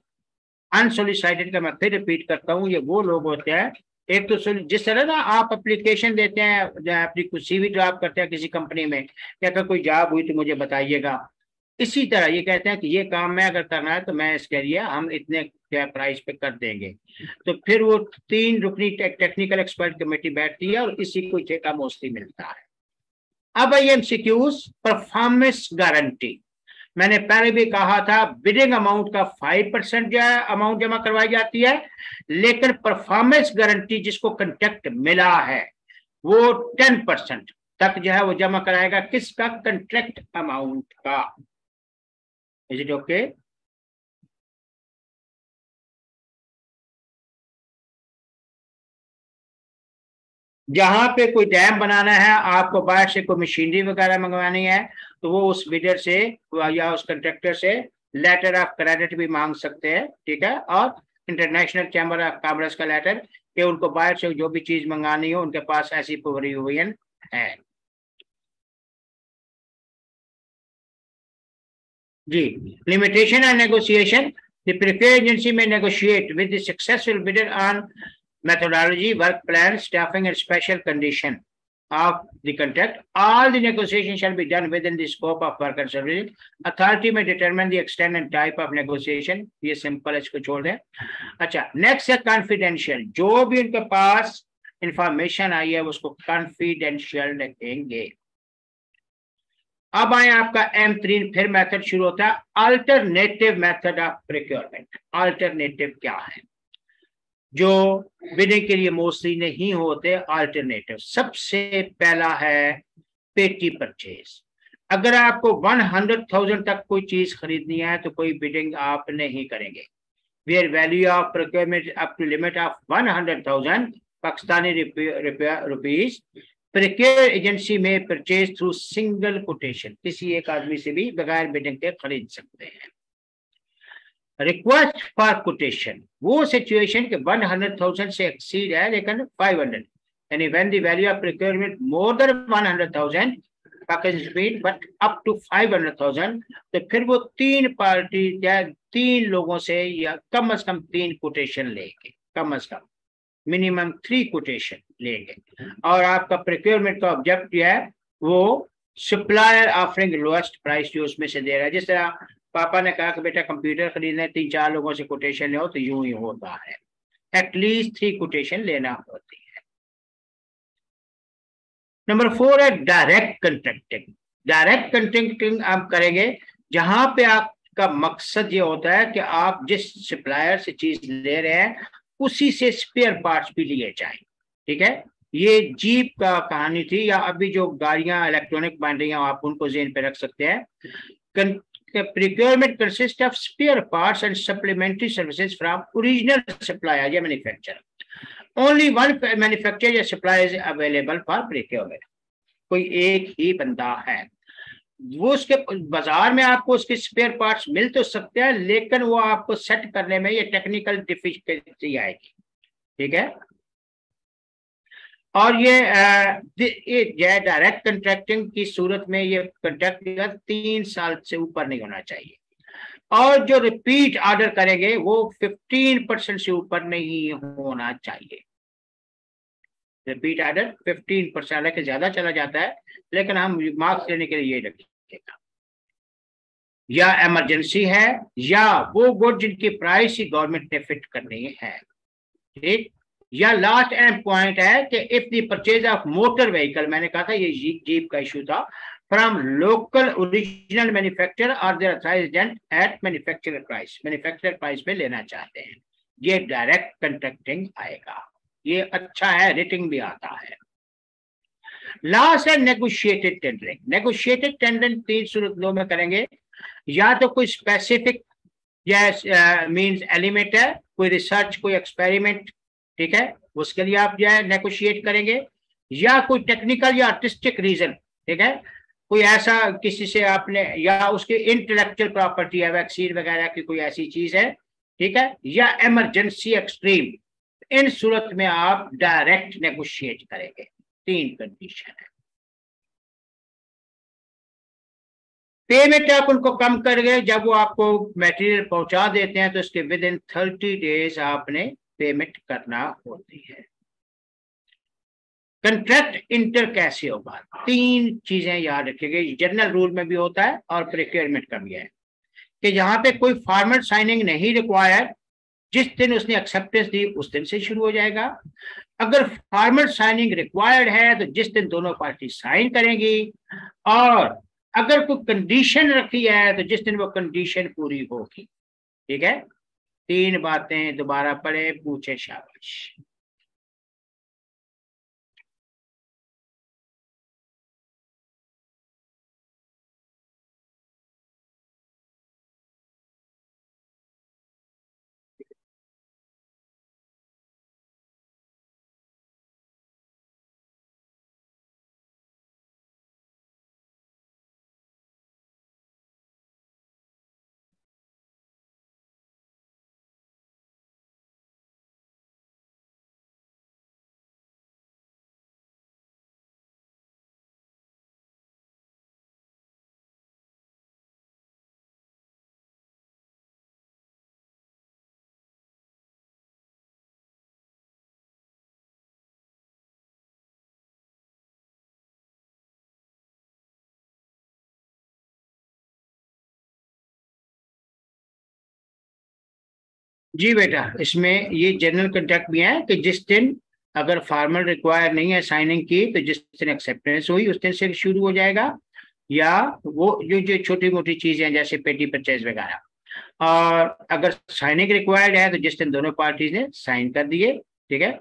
अनसोलिसाइटेड का मैं फिर रिपीट करता हूँ, ये वो लोग होते हैं, एक तो जिस तरह ना आप एप्लीकेशन देते हैं, अपनी कुछ सीवी ड्रॉप करते हैं किसी कंपनी में, या अगर कोई जॉब हुई तो मुझे बताइएगा, इसी तरह ये कहते हैं कि ये काम मैं अगर करना है तो मैं इसके लिए हम इतने क्या प्राइस पे कर देंगे। तो फिर वो 3 रुकनी टेक्निकल एक्सपर्ट कमेटी बैठती है और इसी को ठेका मोस्टली मिलता है। अब एमसीक्यूज, परफॉर्मेंस गारंटी, मैंने पहले भी कहा था बिडिंग अमाउंट का 5% जो है अमाउंट जमा करवाई जाती है, लेकिन परफॉर्मेंस गारंटी जिसको कंट्रैक्ट मिला है वो 10% तक जो है वो जमा कराएगा। किसका? कंट्रैक्ट अमाउंट का। Is it okay? जहां पे कोई डैम बनाना है, आपको बाहर से कोई मशीनरी वगैरह मंगवानी है, तो वो उस बिडर से या उस कंट्रैक्टर से लेटर ऑफ क्रेडिट भी मांग सकते हैं, ठीक है, और इंटरनेशनल चैम्बर ऑफ कॉमर्स का लेटर कि उनको बाहर से जो भी चीज मंगानी हो उनके पास ऐसी प्रोविजन है। जी, limitation and negotiation, the prepare agency may negotiate with the successful bidder on methodology, work plan, staffing, and special condition of the contract. All the negotiation shall be done within the scope of work and service. Authority may determine the extent and type of negotiation. ये simple है, इसको छोड़ दें। अच्छा, next है confidential, जो भी उनके पास इंफॉर्मेशन आई है उसको confidential रखेंगे। अब आए आपका M3, फिर मेथड शुरू होता है alternative method of procurement. Alternative क्या है? जो बिडिंग के लिए मोस्टली नहीं होते अल्टरनेटिव। सबसे पहला है पेटी परचेज। अगर आपको 100,000 तक कोई चीज खरीदनी है तो कोई बिडिंग आप नहीं करेंगे। Where value of procurement up to limit of 100,000 Pakistani rupees, procure agency may purchase through single quotation, किसी एक आदमी से भी बगैर बिडिंग के खरीद सकते हैं। रिक्वेस्ट फॉर कोटेशन, वो सिचुएशन के 100,000 से एक्सीड है लेकिन 500, यानी when the value of procurement more than 100,000 Pakistan but up to 500,000, तो फिर वो 3 पार्टी या 3 लोगों से या कम से कम 3 कोटेशन लेंगे, कम से कम। मिनिमम 3 कोटेशन लेंगे। और आपका प्रोक्योरमेंट का ऑब्जेक्टिव है वो सप्लायर ऑफरिंग लोएस्ट प्राइस जो उसमें से दे रहा है। जिस तरह पापा ने कहा कि बेटा कंप्यूटर खरीदना है, 3-4 लोगों से कोटेशन ले, तो यूं ही होता है, एटलीस्ट 3 कोटेशन लेना होती है। नंबर 4 है डायरेक्ट कंट्रैक्टिंग। डायरेक्ट कंट्रैक्टिंग आप करेंगे जहां पे आपका मकसद ये होता है कि आप जिस सप्लायर से चीज ले रहे हैं उसी से स्पेयर पार्ट्स भी लिए जाएं। ठीक है, ये जीप का कहानी थी, या अभी जो गाड़ियां इलेक्ट्रॉनिक बन रही हैं आप उनको जेन पे रख सकते हैं। Procurement consists of spare parts and supplementary services from original supplier या manufacturer. Only one manufacturer या supplier is available for procurement. कोई एक ही बंदा है, वो उसके बाजार में आपको उसके स्पेयर पार्ट्स मिल तो सकते हैं, लेकिन वो आपको सेट करने में ये टेक्निकल डिफिकल्टी आएगी। ठीक है, और ये डायरेक्ट कंट्रैक्टिंग की सूरत में ये कंट्रैक्ट 3 साल से ऊपर नहीं होना चाहिए, और जो रिपीट ऑर्डर करेंगे वो 15% से ऊपर नहीं होना चाहिए। रिपीट ऑर्डर 15%, हालांकि ज्यादा चला जाता है, लेकिन हम मार्क्स लेने के लिए ये रखेगा। या इमरजेंसी है, या वो गुड जिनकी प्राइस ही गवर्नमेंट ने फिट करनी है। ठीक, या लास्ट एंड पॉइंट है कि if the purchase of motor vehicle, मैंने कहा था ये जीप का इशू था, फ्रॉम लोकल ओरिजिनल मैन्युफैक्चरर और their authorized agent at manufacturer price पे लेना चाहते हैं, ये डायरेक्ट कंट्रैक्टिंग आएगा। ये अच्छा है, रेटिंग भी आता है। लास्ट है नेगोशिएटेड टेंडरिंग। नेगोशिएटेड टेंडरिंग 3 सूरतों में करेंगे, या तो कोई स्पेसिफिक मींस एलिमेंट है, कोई रिसर्च, कोई एक्सपेरिमेंट, ठीक है, उसके लिए आप जो है नेगोशिएट करेंगे, या कोई टेक्निकल या आर्टिस्टिक रीजन, ठीक है, कोई ऐसा किसी से आपने, या उसकी इंटेलेक्चुअल प्रॉपर्टी है, वैक्सीन वगैरह की कोई ऐसी चीज है, ठीक है, या इमरजेंसी एक्सट्रीम, इन सूरत में आप डायरेक्ट नेगोशिएट करेंगे। 3 कंडीशन है। पेमेंट आप उनको कम करेंगे जब वो आपको मटेरियल पहुंचा देते हैं, तो इसके विद इन 30 डेज आपने पेमेंट करना होती है। कंट्रैक्ट इंटर कैसे होगा, 3 चीजें याद रखिएगा, जनरल रूल में भी होता है और प्रोक्योरमेंट का भी है, कि जहां पे कोई फॉर्मल साइनिंग नहीं रिक्वायर्ड, जिस दिन उसने एक्सेप्टेंस दी उस दिन से शुरू हो जाएगा। अगर फॉर्मल साइनिंग रिक्वायर्ड है तो जिस दिन दोनों पार्टी साइन करेंगी, और अगर कोई कंडीशन रखी है तो जिस दिन वो कंडीशन पूरी होगी। ठीक है, 3 बातें दोबारा पढ़े, पूछे शाबाश। जी बेटा, इसमें ये जनरल कंट्रैक्ट भी है कि जिस दिन अगर फॉर्मल रिक्वायर नहीं है साइनिंग की, तो जिस दिन एक्सेप्टेंस हुई उस दिन से शुरू हो जाएगा, या वो जो जो छोटी मोटी चीजें जैसे पेटी परचेज वगैरह, और अगर साइनिंग रिक्वायर्ड है तो जिस दिन दोनों पार्टीज ने साइन कर दिए। ठीक है,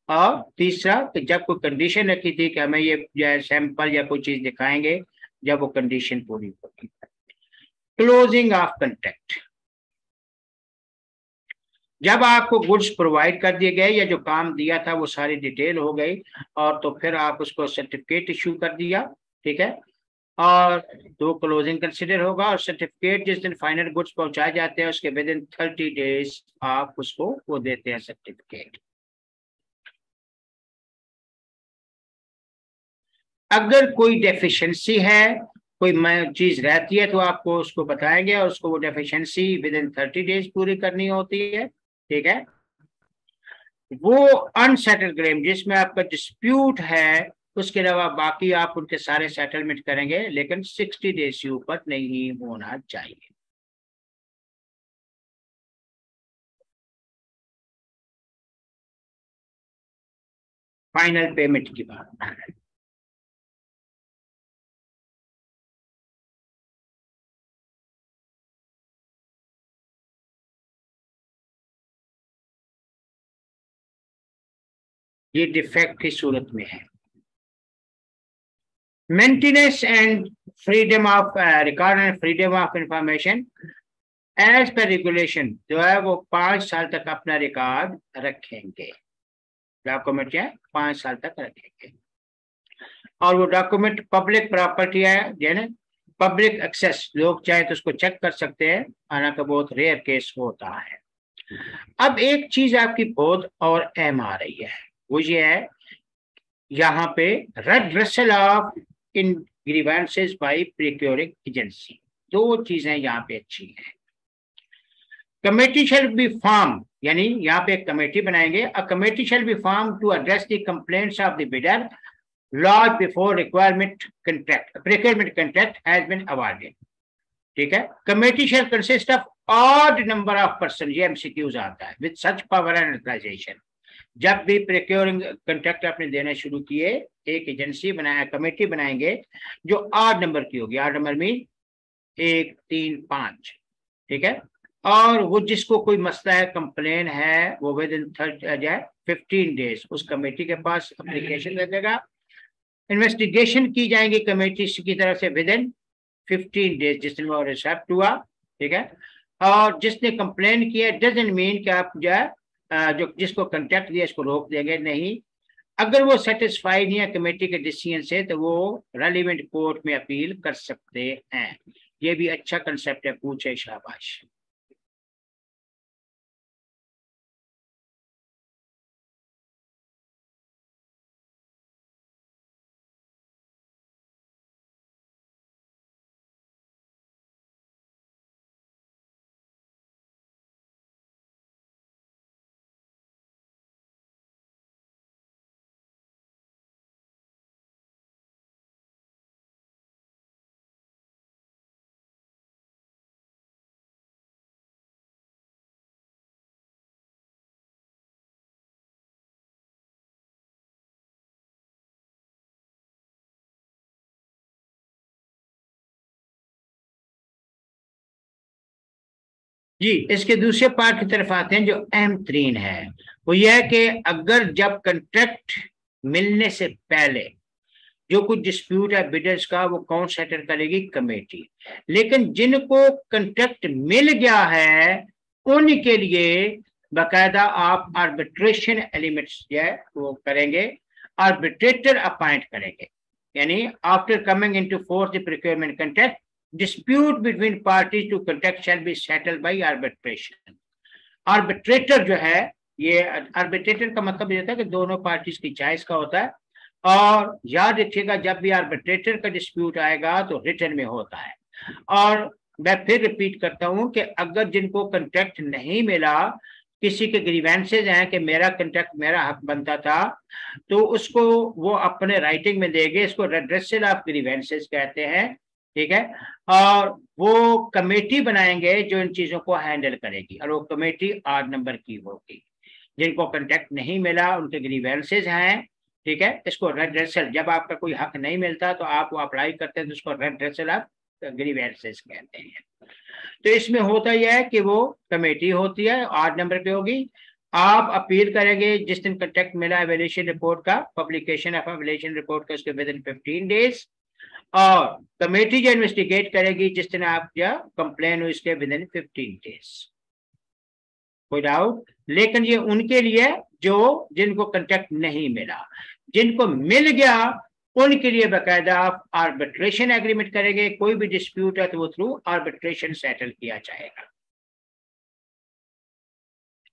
और तीसरा कि जब कोई कंडीशन रखी थी कि हमें ये सैंपल या कोई चीज दिखाएंगे, जब वो कंडीशन पूरी होगी। क्लोजिंग ऑफ कंट्रैक्ट, जब आपको गुड्स प्रोवाइड कर दिए गए या जो काम दिया था वो सारी डिटेल हो गई, और तो फिर आप उसको सर्टिफिकेट इशू कर दिया। ठीक है, और तो क्लोजिंग कंसिडर होगा, और सर्टिफिकेट जिस दिन फाइनल गुड्स पहुंचाए जाते हैं उसके विद इन 30 डेज आप उसको वो देते हैं सर्टिफिकेट। अगर कोई डेफिशिएंसी है, कोई चीज रहती है, तो आपको उसको बताएंगे, और उसको वो डेफिशिएंसी विद इन 30 डेज पूरी करनी होती है। ठीक है, वो अनसेटल्ड क्लेम जिसमें आपका डिस्प्यूट है, उसके अलावा बाकी आप उनके सारे सेटलमेंट करेंगे, लेकिन 60 डेज से ऊपर नहीं होना चाहिए। फाइनल पेमेंट की बात, ये डिफेक्ट की सूरत में है। Maintenance and freedom of record and freedom of information, as per regulation जो है वो 5 साल तक अपना रिकॉर्ड रखेंगे। डॉक्यूमेंट क्या है, 5 साल तक रखेंगे। और वो डॉक्यूमेंट पब्लिक प्रॉपर्टी है, यानी पब्लिक एक्सेस, लोग चाहे तो उसको चेक कर सकते हैं, हालांकि बहुत रेयर केस होता है। अब एक चीज आपकी बहुत और अहम आ रही है, वो ये है यहाँ पे redressal of in grievances by procuring agency. दो चीजें यहाँ पे अच्छी हैं। कमेटी शेल बी फॉर्म, यानी यहाँ पे एक कमेटी बनाएंगे। A committee shall be form to address the complaints of the bidder lodge before requirement contract procurement contract has been awarded. ठीक है। Committee shall consist of odd number of person, ये MCQs आता है, with such power and authorization. जब भी procuring contract आपने देना शुरू किए, एक एजेंसी बनाया, कमेटी बनाएंगे जो ऑड नंबर की होगी। Odd number mean 1, 3, 5। ठीक है। और वो जिसको कोई मसला है, कंप्लेन है, वो विद इन 15 डेज उस कमेटी के पास एप्लीकेशन लगेगा। इन्वेस्टिगेशन की जाएंगी कमेटी की तरफ से विद इन 15 डेज, जिस दिन वो रिसेप्ट हुआ। ठीक है। और जिसने कंप्लेन किया, डजंट मीन कि आप जो है जो जिसको कंटेक्ट दिया इसको रोक देंगे, नहीं। अगर वो सेटिस्फाइड नहीं है कमेटी के डिसीजन से, तो वो रेलिवेंट कोर्ट में अपील कर सकते हैं। ये भी अच्छा कंसेप्ट है, पूछे शाबाश। जी, इसके दूसरे पार्ट की तरफ आते हैं, जो अहम तरीन है वो यह है कि अगर जब कंट्रैक्ट मिलने से पहले जो कुछ डिस्प्यूट है बिडर्स का, वो कौन सेटल करेगी, कमेटी। लेकिन जिनको कंट्रैक्ट मिल गया है, उनके लिए बाकायदा आप आर्बिट्रेशन एलिमेंट्स जो है वो करेंगे, आर्बिट्रेटर अपॉइंट करेंगे। यानी after coming into force the procurement contract, dispute between parties to contract shall be settled by arbitration। Arbitrator जो है, ये आर्बिट्रेटर का मतलब ये होता है कि दोनों पार्टीज की चॉइस का होता है। और याद रखिएगा, जब भी आर्बिट्रेटर का डिस्प्यूट आएगा तो रिटर्न में होता है। और मैं फिर रिपीट करता हूं कि अगर जिनको कंट्रैक्ट नहीं मिला, किसी के ग्रीवेंसेज हैं कि मेरा कंट्रैक्ट, मेरा हक बनता था, तो उसको वो अपने राइटिंग में देंगे। इसको रेड्रेसल ऑफ ग्रीवेंसेज कहते हैं। ठीक है। और वो कमेटी बनाएंगे जो इन चीजों को हैंडल करेगी, और वो कमेटी 8 नंबर की होगी। जिनको कंटेक्ट नहीं मिला, उनके ग्रीवेंसेज हैं। ठीक है। इसको रेड्रेसल, जब आपका कोई हक नहीं मिलता तो आप वो अप्लाई करते हैं, तो उसको रेड्रेसल ऑफ ग्रीवेंसेज कहते हैं। तो इसमें होता यह है कि वो कमेटी होती है, 8 नंबर पे होगी। आप अपील करेंगे जिस दिन कंटेक्ट मिला एवेल्यूशन रिपोर्ट का, पब्लिकेशन ऑफ एवेल्यूशन रिपोर्ट का, उसके विद इन 15 डेज। और कमेटी जो इन्वेस्टिगेट करेगी जिस दिन आप या कंप्लेन हुई, इसके विद इन 15 डेज। कोई डाउट? लेकिन ये उनके लिए जो जिनको कंटेक्ट नहीं मिला। जिनको मिल गया उनके लिए बाकायदा आप आर्बिट्रेशन एग्रीमेंट करेंगे। कोई भी डिस्प्यूट है तो वो थ्रू आर्बिट्रेशन सेटल किया जाएगा।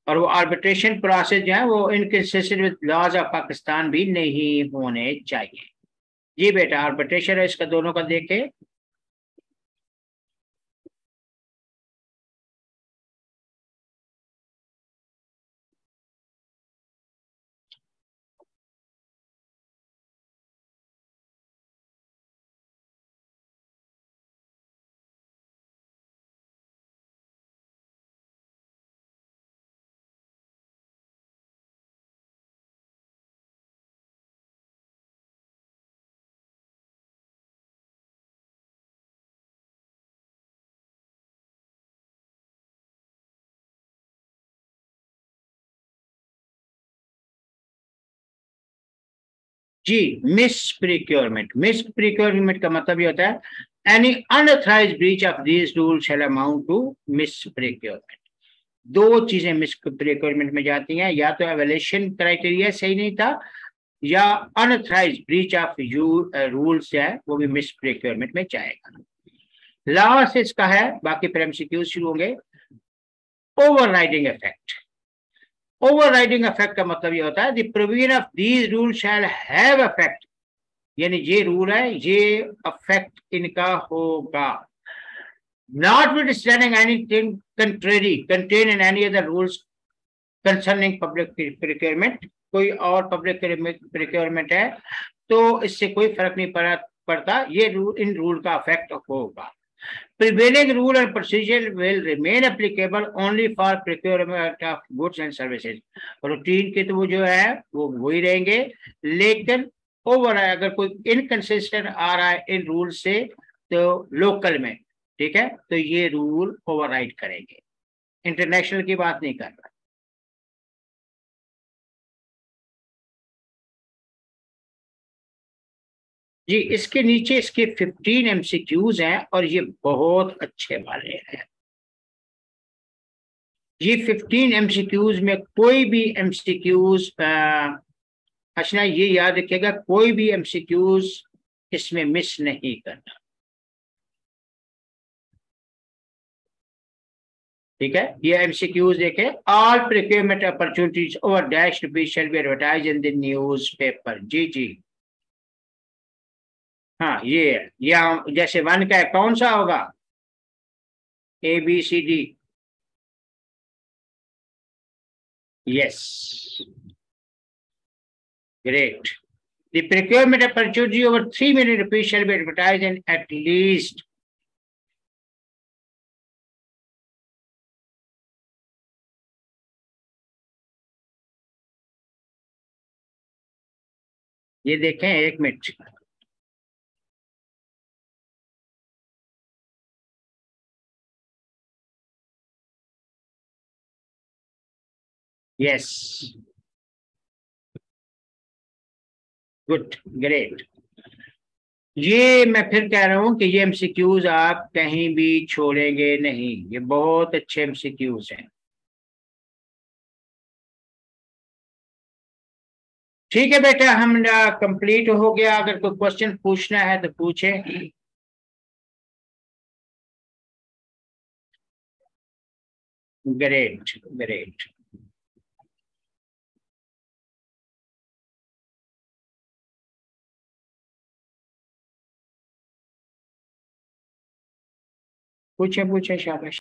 और वो आर्बिट्रेशन प्रोसेस जो है वो inconsistent with laws of Pakistan भी नहीं होने चाहिए। जी बेटा, आर्बिट्रेशन है, इसका दोनों का देखे। जी, मिस प्रिक्योरमेंट का मतलब ये होता है any unauthorized breach of this rule shall amount to mis procurement. दो चीजें मिस प्रिक्योरमेंट में जाती हैं, या तो एवेल्यूशन क्राइटेरिया सही नहीं था, या अनऑथराइज्ड ब्रीच ऑफ रूल्स है वो भी मिस प्रिक्योरमेंट में जाएगा। लास्ट इसका है, बाकी फिर एमसीक्यू शुरू होंगे। Overriding effect. ओवरराइडिंग इफेक्ट का मतलब ये होता है the provision of these rule shall have effect, यानी ये रूल है ये अफेक्ट इनका होगा, notwithstanding anything contrary contained in any other rules concerning public procurement। कोई और पब्लिक प्रिक्योरमेंट है तो इससे कोई फर्क नहीं पड़ता, ये रूल इन रूल का अफेक्ट होगा। prevailing rule and procedure will remain applicable only for procurement of goods and services। Routine के तो वो जो है वो वही रहेंगे, लेकिन ओवर है अगर कोई इनकंसिस्टेंट आ रहा है इन रूल से तो लोकल में, ठीक है, तो ये रूल ओवरराइड करेंगे। इंटरनेशनल की बात नहीं कर रहा। जी, इसके नीचे इसके 15 एमसीक्यूज हैं और ये बहुत अच्छे वाले हैं। ये 15 एमसीक्यूज में कोई भी एमसीक्यूज, अच्छा ये याद रखिएगा, कोई भी एमसीक्यूज इसमें मिस नहीं करना, ठीक है। ये एमसीक्यूज देखें, all procurement opportunities over dash rupees shall be advertise in the newspaper. जी जी, हाँ ये है, ये जैसे वन का कौन सा होगा, ABCD, yes, great. The procurement opportunity over 3 million rupees shall be advertised in at least, ये देखें एक मिनट, यस, गुड, ग्रेट। ये मैं फिर कह रहा हूं कि ये एमसीक्यूज आप कहीं भी छोड़ेंगे नहीं, ये बहुत अच्छे एमसीक्यूज हैं। ठीक है बेटा, हम कंप्लीट हो गया, अगर कोई क्वेश्चन पूछना है तो पूछें। ग्रेट ग्रेट, पूछे पूछे, शाबाश।